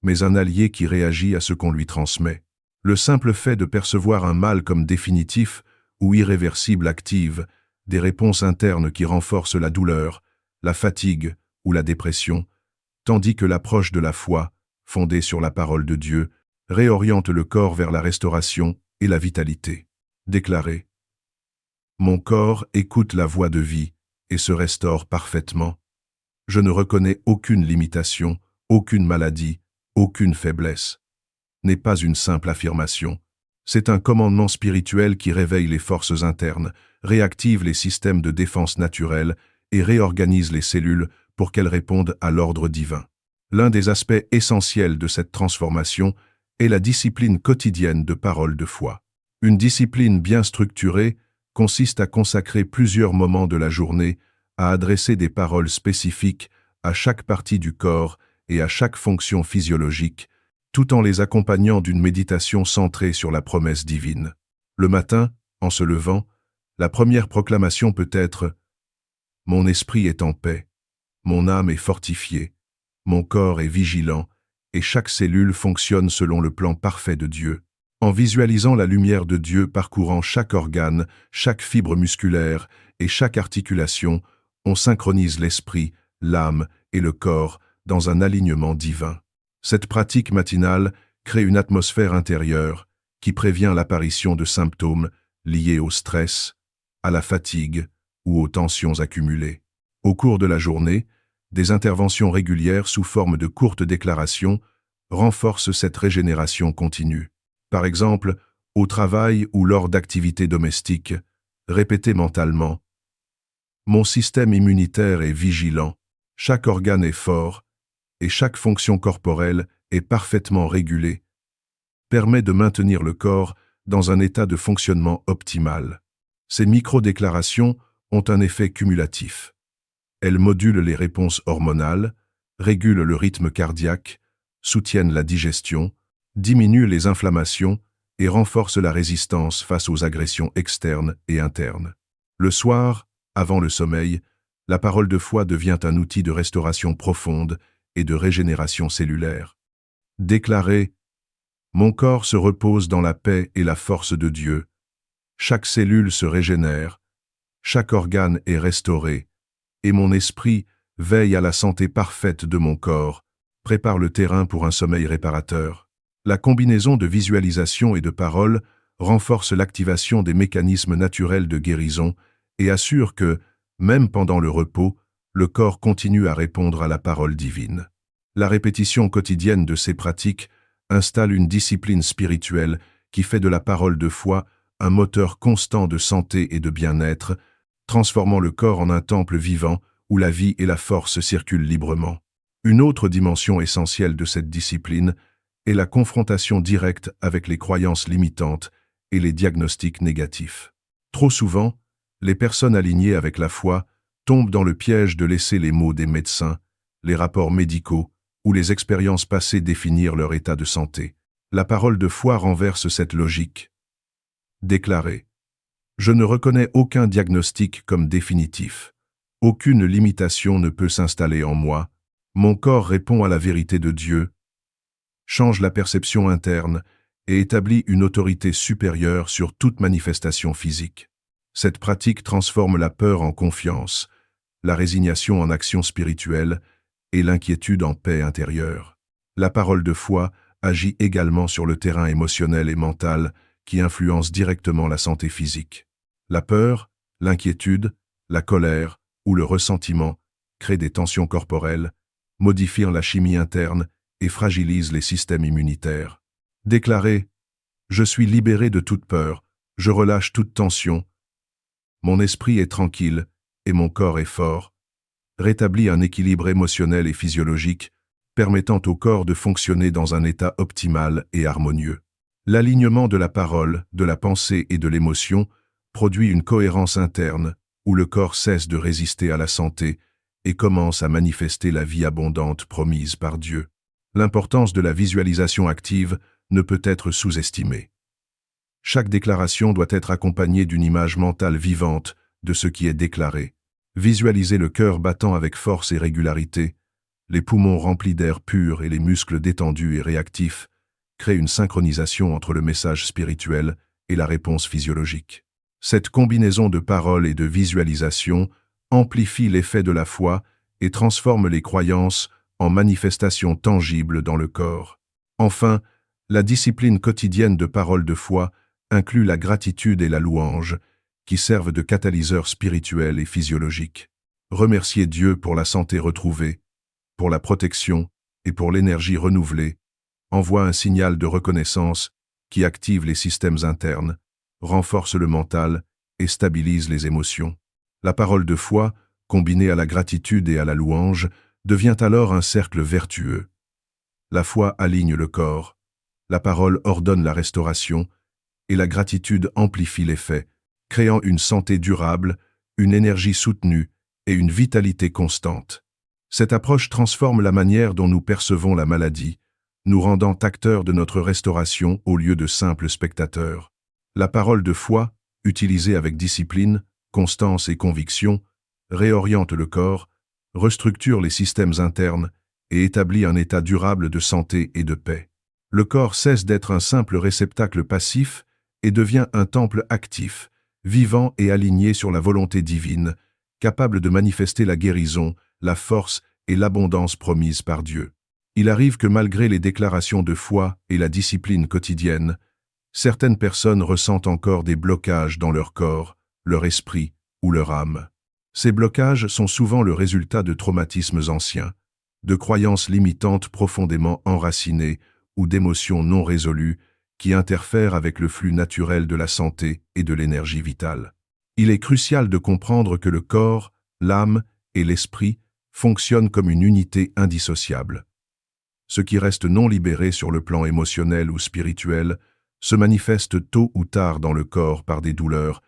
mais un allié qui réagit à ce qu'on lui transmet. Le simple fait de percevoir un mal comme définitif ou irréversible active des réponses internes qui renforcent la douleur, la fatigue ou la dépression, tandis que l'approche de la foi, fondée sur la parole de Dieu, réoriente le corps vers la restauration et la vitalité. Déclarer. Mon corps écoute la voix de vie et se restaure parfaitement. Je ne reconnais aucune limitation, aucune maladie, aucune faiblesse. N'est pas une simple affirmation. C'est un commandement spirituel qui réveille les forces internes, réactive les systèmes de défense naturels et réorganise les cellules pour qu'elles répondent à l'ordre divin. L'un des aspects essentiels de cette transformation est la discipline quotidienne de parole de foi. Une discipline bien structurée consiste à consacrer plusieurs moments de la journée à adresser des paroles spécifiques à chaque partie du corps et à chaque fonction physiologique, tout en les accompagnant d'une méditation centrée sur la promesse divine. Le matin, en se levant, la première proclamation peut être « Mon esprit est en paix, mon âme est fortifiée, mon corps est vigilant, et chaque cellule fonctionne selon le plan parfait de Dieu. » En visualisant la lumière de Dieu parcourant chaque organe, chaque fibre musculaire et chaque articulation, on synchronise l'esprit, l'âme et le corps dans un alignement divin. Cette pratique matinale crée une atmosphère intérieure qui prévient l'apparition de symptômes liés au stress, à la fatigue ou aux tensions accumulées. Au cours de la journée, des interventions régulières sous forme de courtes déclarations renforcent cette régénération continue. Par exemple, au travail ou lors d'activités domestiques, répétez mentalement « Mon système immunitaire est vigilant, chaque organe est fort et chaque fonction corporelle est parfaitement régulée », permet de maintenir le corps dans un état de fonctionnement optimal. Ces micro-déclarations ont un effet cumulatif. Elles modulent les réponses hormonales, régulent le rythme cardiaque, soutiennent la digestion, diminuent les inflammations et renforcent la résistance face aux agressions externes et internes. Le soir, avant le sommeil, la parole de foi devient un outil de restauration profonde et de régénération cellulaire. Déclarer « Mon corps se repose dans la paix et la force de Dieu. Chaque cellule se régénère, chaque organe est restauré, et mon esprit veille à la santé parfaite de mon corps, prépare le terrain pour un sommeil réparateur. » La combinaison de visualisation et de parole renforce l'activation des mécanismes naturels de guérison et assure que, même pendant le repos, le corps continue à répondre à la parole divine. La répétition quotidienne de ces pratiques installe une discipline spirituelle qui fait de la parole de foi un moteur constant de santé et de bien-être, transformant le corps en un temple vivant où la vie et la force circulent librement. Une autre dimension essentielle de cette discipline est la confrontation directe avec les croyances limitantes et les diagnostics négatifs. Trop souvent, les personnes alignées avec la foi tombent dans le piège de laisser les mots des médecins, les rapports médicaux ou les expériences passées définir leur état de santé. La parole de foi renverse cette logique. Déclarer « Je ne reconnais aucun diagnostic comme définitif. Aucune limitation ne peut s'installer en moi. Mon corps répond à la vérité de Dieu, change la perception interne et établit une autorité supérieure sur toute manifestation physique. Cette pratique transforme la peur en confiance, la résignation en action spirituelle et l'inquiétude en paix intérieure. La parole de foi agit également sur le terrain émotionnel et mental qui influence directement la santé physique. La peur, l'inquiétude, la colère ou le ressentiment créent des tensions corporelles, modifient la chimie interne et fragilise les systèmes immunitaires. Déclarer « Je suis libéré de toute peur, je relâche toute tension, mon esprit est tranquille et mon corps est fort », rétablit un équilibre émotionnel et physiologique, permettant au corps de fonctionner dans un état optimal et harmonieux. L'alignement de la parole, de la pensée et de l'émotion produit une cohérence interne où le corps cesse de résister à la santé et commence à manifester la vie abondante promise par Dieu. L'importance de la visualisation active ne peut être sous-estimée. Chaque déclaration doit être accompagnée d'une image mentale vivante de ce qui est déclaré. Visualisez le cœur battant avec force et régularité, les poumons remplis d'air pur et les muscles détendus et réactifs, crée une synchronisation entre le message spirituel et la réponse physiologique. Cette combinaison de paroles et de visualisation amplifie l'effet de la foi et transforme les croyances en manifestations tangibles dans le corps. Enfin, La discipline quotidienne de parole de foi inclut la gratitude et la louange, qui servent de catalyseurs spirituels et physiologiques. Remercier Dieu pour la santé retrouvée, pour la protection et pour l'énergie renouvelée envoie un signal de reconnaissance qui active les systèmes internes, renforce le mental et stabilise les émotions. La parole de foi, combinée à la gratitude et à la louange, devient alors un cercle vertueux. La foi aligne le corps, la parole ordonne la restauration, et la gratitude amplifie l'effet, créant une santé durable, une énergie soutenue et une vitalité constante. Cette approche transforme la manière dont nous percevons la maladie, nous rendant acteurs de notre restauration au lieu de simples spectateurs. La parole de foi, utilisée avec discipline, constance et conviction, réoriente le corps, restructure les systèmes internes et établit un état durable de santé et de paix. Le corps cesse d'être un simple réceptacle passif et devient un temple actif, vivant et aligné sur la volonté divine, capable de manifester la guérison, la force et l'abondance promises par Dieu. Il arrive que malgré les déclarations de foi et la discipline quotidienne, certaines personnes ressentent encore des blocages dans leur corps, leur esprit ou leur âme. Ces blocages sont souvent le résultat de traumatismes anciens, de croyances limitantes profondément enracinées ou d'émotions non résolues qui interfèrent avec le flux naturel de la santé et de l'énergie vitale. Il est crucial de comprendre que le corps, l'âme et l'esprit fonctionnent comme une unité indissociable. Ce qui reste non libéré sur le plan émotionnel ou spirituel se manifeste tôt ou tard dans le corps par des douleurs,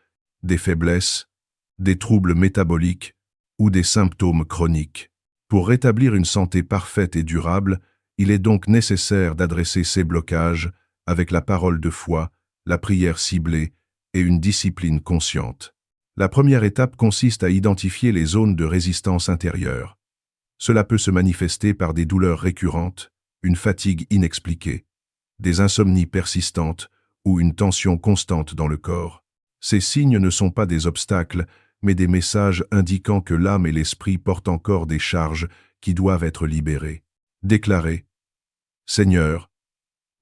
des faiblesses, des troubles métaboliques ou des symptômes chroniques. Pour rétablir une santé parfaite et durable, il est donc nécessaire d'adresser ces blocages avec la parole de foi, la prière ciblée et une discipline consciente. La première étape consiste à identifier les zones de résistance intérieure. Cela peut se manifester par des douleurs récurrentes, une fatigue inexpliquée, des insomnies persistantes ou une tension constante dans le corps. Ces signes ne sont pas des obstacles, mais des messages indiquant que l'âme et l'esprit portent encore des charges qui doivent être libérées. Déclarez : Seigneur,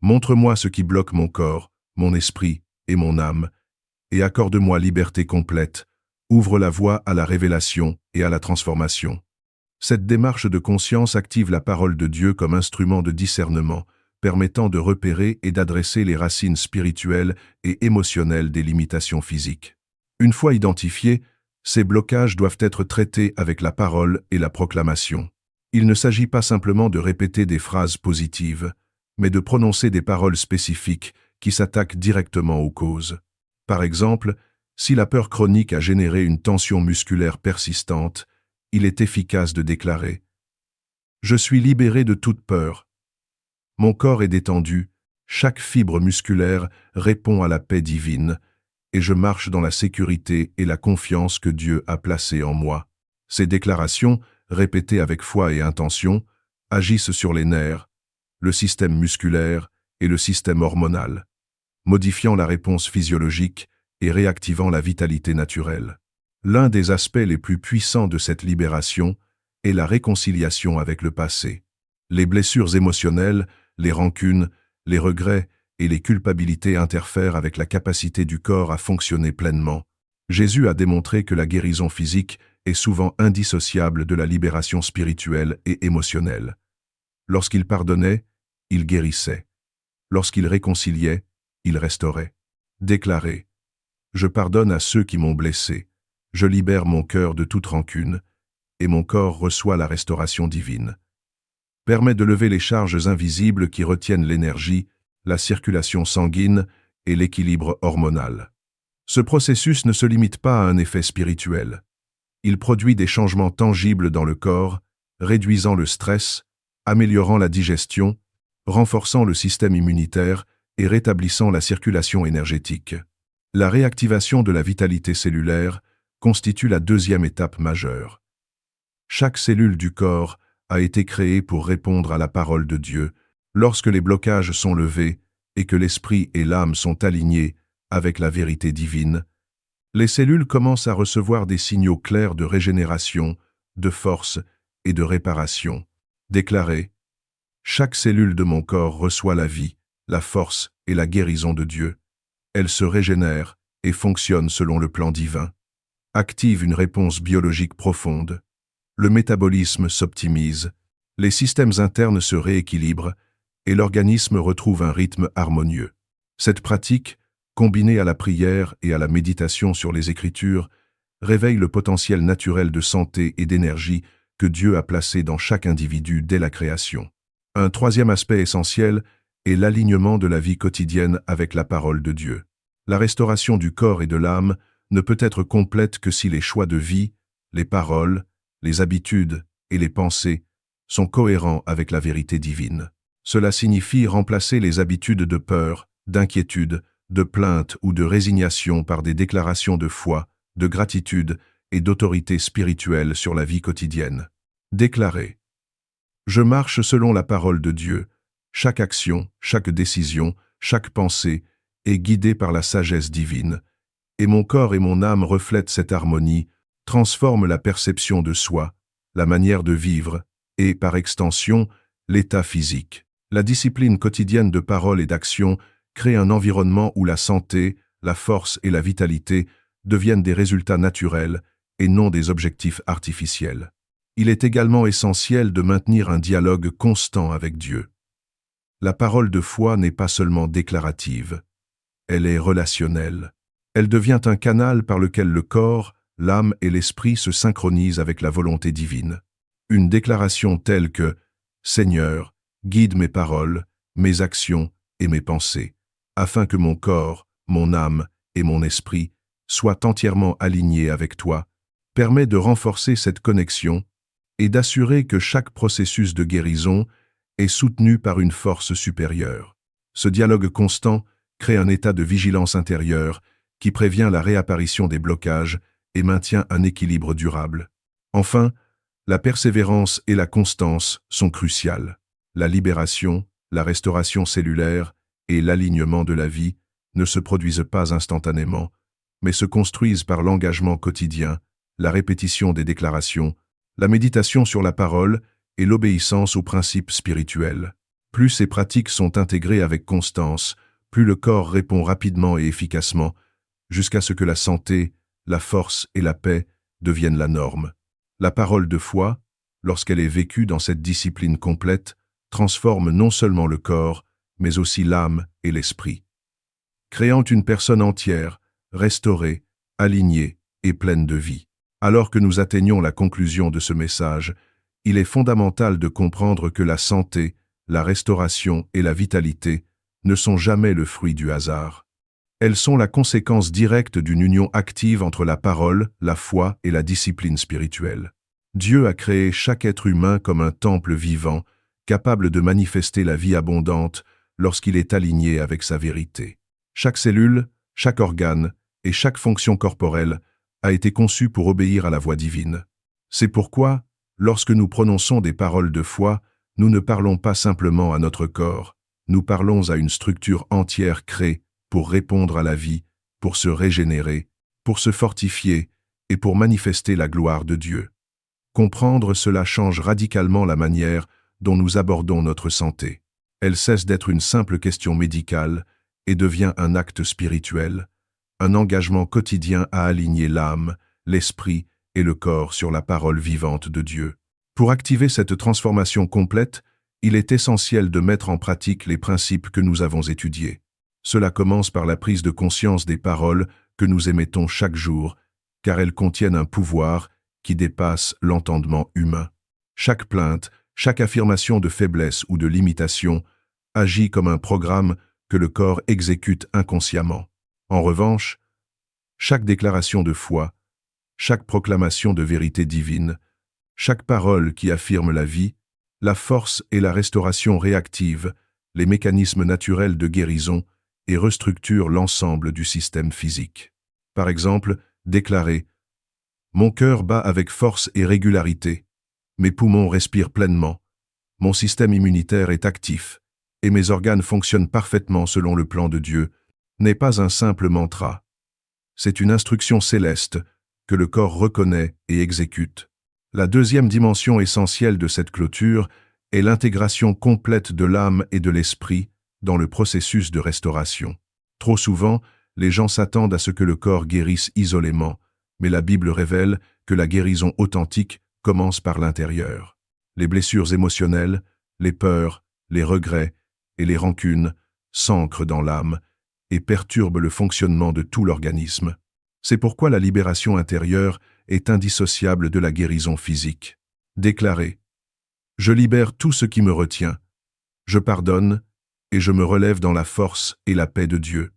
montre-moi ce qui bloque mon corps, mon esprit et mon âme, et accorde-moi liberté complète, ouvre la voie à la révélation et à la transformation. Cette démarche de conscience active la parole de Dieu comme instrument de discernement, permettant de repérer et d'adresser les racines spirituelles et émotionnelles des limitations physiques. Une fois identifiés, ces blocages doivent être traités avec la parole et la proclamation. Il ne s'agit pas simplement de répéter des phrases positives, mais de prononcer des paroles spécifiques qui s'attaquent directement aux causes. Par exemple, si la peur chronique a généré une tension musculaire persistante, il est efficace de déclarer : Je suis libéré de toute peur. Mon corps est détendu, chaque fibre musculaire répond à la paix divine, et je marche dans la sécurité et la confiance que Dieu a placée en moi. Ces déclarations, répétées avec foi et intention, agissent sur les nerfs, le système musculaire et le système hormonal, modifiant la réponse physiologique et réactivant la vitalité naturelle. L'un des aspects les plus puissants de cette libération est la réconciliation avec le passé. Les blessures émotionnelles, les rancunes, les regrets et les culpabilités interfèrent avec la capacité du corps à fonctionner pleinement. Jésus a démontré que la guérison physique est souvent indissociable de la libération spirituelle et émotionnelle. Lorsqu'il pardonnait, il guérissait. Lorsqu'il réconciliait, il restaurait. Déclarez : Je pardonne à ceux qui m'ont blessé. Je libère mon cœur de toute rancune, et mon corps reçoit la restauration divine. Permet de lever les charges invisibles qui retiennent l'énergie, la circulation sanguine et l'équilibre hormonal. Ce processus ne se limite pas à un effet spirituel. Il produit des changements tangibles dans le corps, réduisant le stress, améliorant la digestion, renforçant le système immunitaire et rétablissant la circulation énergétique. La réactivation de la vitalité cellulaire constitue la deuxième étape majeure. Chaque cellule du corps a été créée pour répondre à la parole de Dieu. Lorsque les blocages sont levés et que l'esprit et l'âme sont alignés avec la vérité divine, les cellules commencent à recevoir des signaux clairs de régénération, de force et de réparation. Déclarez : Chaque cellule de mon corps reçoit la vie, la force et la guérison de Dieu. Elle se régénère et fonctionne selon le plan divin. Active une réponse biologique profonde. Le métabolisme s'optimise, les systèmes internes se rééquilibrent et l'organisme retrouve un rythme harmonieux. Cette pratique, combinée à la prière et à la méditation sur les Écritures, réveille le potentiel naturel de santé et d'énergie que Dieu a placé dans chaque individu dès la création. Un troisième aspect essentiel est l'alignement de la vie quotidienne avec la parole de Dieu. La restauration du corps et de l'âme ne peut être complète que si les choix de vie, les paroles, les habitudes et les pensées sont cohérents avec la vérité divine. Cela signifie remplacer les habitudes de peur, d'inquiétude, de plainte ou de résignation par des déclarations de foi, de gratitude et d'autorité spirituelle sur la vie quotidienne. Déclarer. Je marche selon la parole de Dieu. Chaque action, chaque décision, chaque pensée est guidée par la sagesse divine, et mon corps et mon âme reflètent cette harmonie, transforment la perception de soi, la manière de vivre, et, par extension, l'état physique. La discipline quotidienne de parole et d'action crée un environnement où la santé, la force et la vitalité deviennent des résultats naturels et non des objectifs artificiels. Il est également essentiel de maintenir un dialogue constant avec Dieu. La parole de foi n'est pas seulement déclarative, elle est relationnelle. Elle devient un canal par lequel le corps, l'âme et l'esprit se synchronisent avec la volonté divine. Une déclaration telle que « Seigneur, guide mes paroles, mes actions et mes pensées, afin que mon corps, mon âme et mon esprit soient entièrement alignés avec toi », permet de renforcer cette connexion et d'assurer que chaque processus de guérison est soutenu par une force supérieure. Ce dialogue constant crée un état de vigilance intérieure qui prévient la réapparition des blocages et maintient un équilibre durable. Enfin, la persévérance et la constance sont cruciales. La libération, la restauration cellulaire et l'alignement de la vie ne se produisent pas instantanément, mais se construisent par l'engagement quotidien, la répétition des déclarations, la méditation sur la parole et l'obéissance aux principes spirituels. Plus ces pratiques sont intégrées avec constance, plus le corps répond rapidement et efficacement, jusqu'à ce que la santé, la force et la paix deviennent la norme. La parole de foi, lorsqu'elle est vécue dans cette discipline complète, transforme non seulement le corps, mais aussi l'âme et l'esprit, créant une personne entière, restaurée, alignée et pleine de vie. Alors que nous atteignons la conclusion de ce message, il est fondamental de comprendre que la santé, la restauration et la vitalité ne sont jamais le fruit du hasard. Elles sont la conséquence directe d'une union active entre la parole, la foi et la discipline spirituelle. Dieu a créé chaque être humain comme un temple vivant, capable de manifester la vie abondante lorsqu'il est aligné avec sa vérité. Chaque cellule, chaque organe et chaque fonction corporelle a été conçu pour obéir à la voix divine. C'est pourquoi, lorsque nous prononçons des paroles de foi, nous ne parlons pas simplement à notre corps, nous parlons à une structure entière créée pour répondre à la vie, pour se régénérer, pour se fortifier et pour manifester la gloire de Dieu. Comprendre cela change radicalement la manière dont nous abordons notre santé. Elle cesse d'être une simple question médicale et devient un acte spirituel, un engagement quotidien à aligner l'âme, l'esprit et le corps sur la parole vivante de Dieu. Pour activer cette transformation complète, il est essentiel de mettre en pratique les principes que nous avons étudiés. Cela commence par la prise de conscience des paroles que nous émettons chaque jour, car elles contiennent un pouvoir qui dépasse l'entendement humain. Chaque plainte, chaque affirmation de faiblesse ou de limitation agit comme un programme que le corps exécute inconsciemment. En revanche, chaque déclaration de foi, chaque proclamation de vérité divine, chaque parole qui affirme la vie, la force et la restauration réactive, les mécanismes naturels de guérison et restructurent l'ensemble du système physique. Par exemple, déclarer « Mon cœur bat avec force et régularité, mes poumons respirent pleinement, mon système immunitaire est actif et mes organes fonctionnent parfaitement selon le plan de Dieu » n'est pas un simple mantra. C'est une instruction céleste que le corps reconnaît et exécute. La deuxième dimension essentielle de cette clôture est l'intégration complète de l'âme et de l'esprit dans le processus de restauration. Trop souvent, les gens s'attendent à ce que le corps guérisse isolément, mais la Bible révèle que la guérison authentique commence par l'intérieur. Les blessures émotionnelles, les peurs, les regrets et les rancunes s'ancrent dans l'âme et perturbent le fonctionnement de tout l'organisme. C'est pourquoi la libération intérieure est indissociable de la guérison physique. Déclarez : je libère tout ce qui me retient, je pardonne et je me relève dans la force et la paix de Dieu.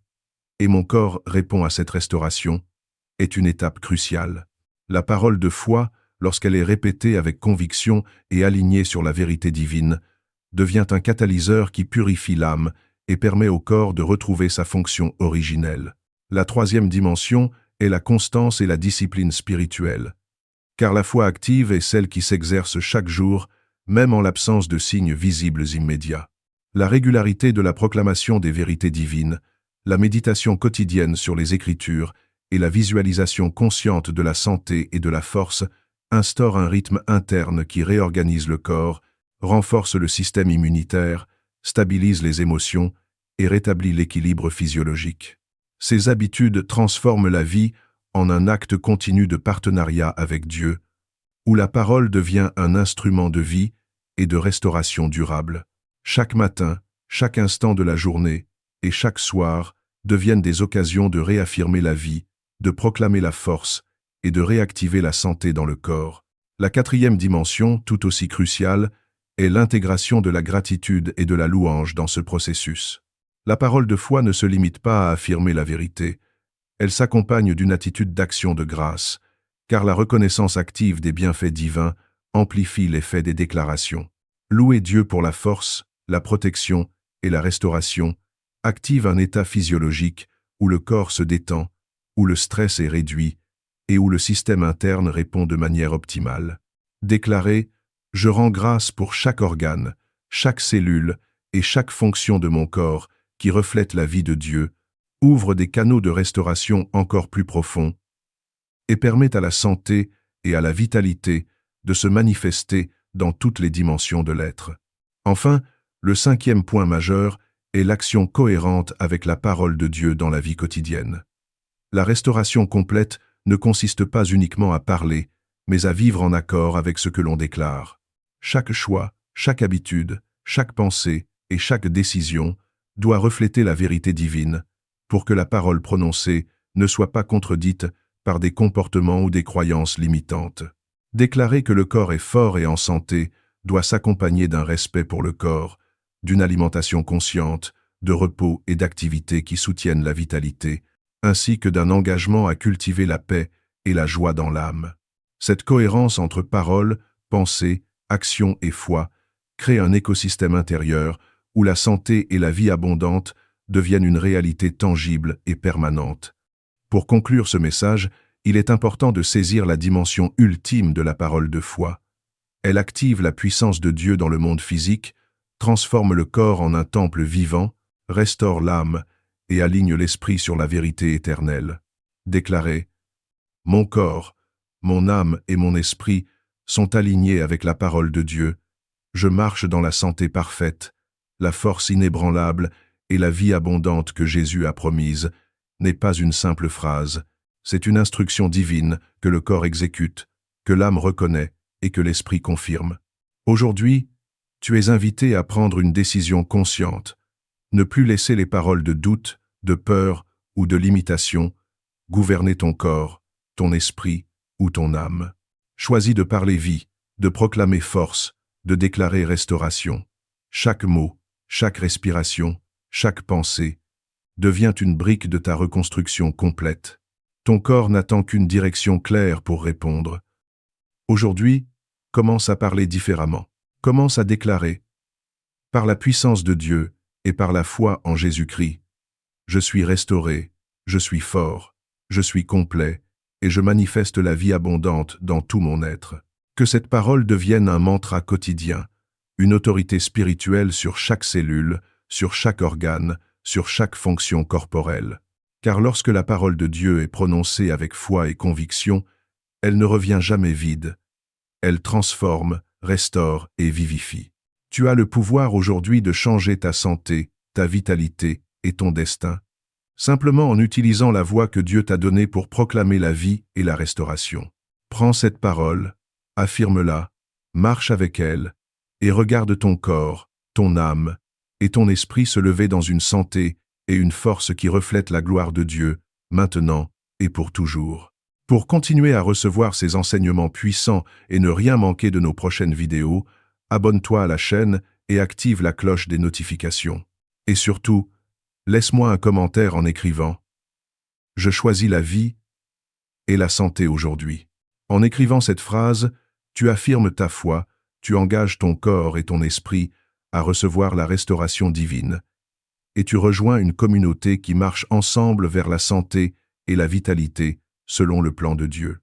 Et mon corps répond à cette restauration, est une étape cruciale. La parole de foi, lorsqu'elle est répétée avec conviction et alignée sur la vérité divine, devient un catalyseur qui purifie l'âme et permet au corps de retrouver sa fonction originelle. La troisième dimension est la constance et la discipline spirituelle. Car la foi active est celle qui s'exerce chaque jour, même en l'absence de signes visibles immédiats. La régularité de la proclamation des vérités divines, la méditation quotidienne sur les Écritures et la visualisation consciente de la santé et de la force instaurent un rythme interne qui réorganise le corps, renforce le système immunitaire, stabilise les émotions et rétablit l'équilibre physiologique. Ces habitudes transforment la vie en un acte continu de partenariat avec Dieu, où la parole devient un instrument de vie et de restauration durable. Chaque matin, chaque instant de la journée et chaque soir deviennent des occasions de réaffirmer la vie, de proclamer la force et de réactiver la santé dans le corps. La quatrième dimension, tout aussi cruciale, est l'intégration de la gratitude et de la louange dans ce processus. La parole de foi ne se limite pas à affirmer la vérité, elle s'accompagne d'une attitude d'action de grâce, car la reconnaissance active des bienfaits divins amplifie l'effet des déclarations. Louer Dieu pour la force, la protection et la restauration active un état physiologique où le corps se détend, où le stress est réduit et où le système interne répond de manière optimale. Déclarer « Je rends grâce pour chaque organe, chaque cellule et chaque fonction de mon corps qui reflète la vie de Dieu » ouvre des canaux de restauration encore plus profonds et permet à la santé et à la vitalité de se manifester dans toutes les dimensions de l'être. Enfin, le cinquième point majeur est l'action cohérente avec la parole de Dieu dans la vie quotidienne. La restauration complète ne consiste pas uniquement à parler, mais à vivre en accord avec ce que l'on déclare. Chaque choix, chaque habitude, chaque pensée et chaque décision doit refléter la vérité divine pour que la parole prononcée ne soit pas contredite par des comportements ou des croyances limitantes. Déclarer que le corps est fort et en santé doit s'accompagner d'un respect pour le corps, d'une alimentation consciente, de repos et d'activités qui soutiennent la vitalité, ainsi que d'un engagement à cultiver la paix et la joie dans l'âme. Cette cohérence entre parole, pensée, action et foi crée un écosystème intérieur où la santé et la vie abondante deviennent une réalité tangible et permanente. Pour conclure ce message, il est important de saisir la dimension ultime de la parole de foi. Elle active la puissance de Dieu dans le monde physique, transforme le corps en un temple vivant, restaure l'âme et aligne l'esprit sur la vérité éternelle. Déclarez : mon corps, mon âme et mon esprit sont alignés avec la parole de Dieu. Je marche dans la santé parfaite, la force inébranlable et la vie abondante que Jésus a promise n'est pas une simple phrase, c'est une instruction divine que le corps exécute, que l'âme reconnaît et que l'esprit confirme. Aujourd'hui, tu es invité à prendre une décision consciente, ne plus laisser les paroles de doute, de peur ou de limitation gouverner ton corps, ton esprit ou ton âme. Choisis de parler vie, de proclamer force, de déclarer restauration. Chaque mot, chaque respiration, chaque pensée devient une brique de ta reconstruction complète. Ton corps n'attend qu'une direction claire pour répondre. Aujourd'hui, commence à parler différemment. Commence à déclarer, par la puissance de Dieu et par la foi en Jésus-Christ, je suis restauré, je suis fort, je suis complet et je manifeste la vie abondante dans tout mon être. Que cette parole devienne un mantra quotidien, une autorité spirituelle sur chaque cellule, sur chaque organe, sur chaque fonction corporelle. Car lorsque la parole de Dieu est prononcée avec foi et conviction, elle ne revient jamais vide. Elle transforme, restaure et vivifie. Tu as le pouvoir aujourd'hui de changer ta santé, ta vitalité et ton destin, simplement en utilisant la voix que Dieu t'a donnée pour proclamer la vie et la restauration. Prends cette parole, affirme-la, marche avec elle, et regarde ton corps, ton âme et ton esprit se lever dans une santé et une force qui reflètent la gloire de Dieu, maintenant et pour toujours. Pour continuer à recevoir ces enseignements puissants et ne rien manquer de nos prochaines vidéos, abonne-toi à la chaîne et active la cloche des notifications. Et surtout, laisse-moi un commentaire en écrivant « Je choisis la vie et la santé aujourd'hui ». En écrivant cette phrase, tu affirmes ta foi, tu engages ton corps et ton esprit à recevoir la restauration divine, et tu rejoins une communauté qui marche ensemble vers la santé et la vitalité selon le plan de Dieu.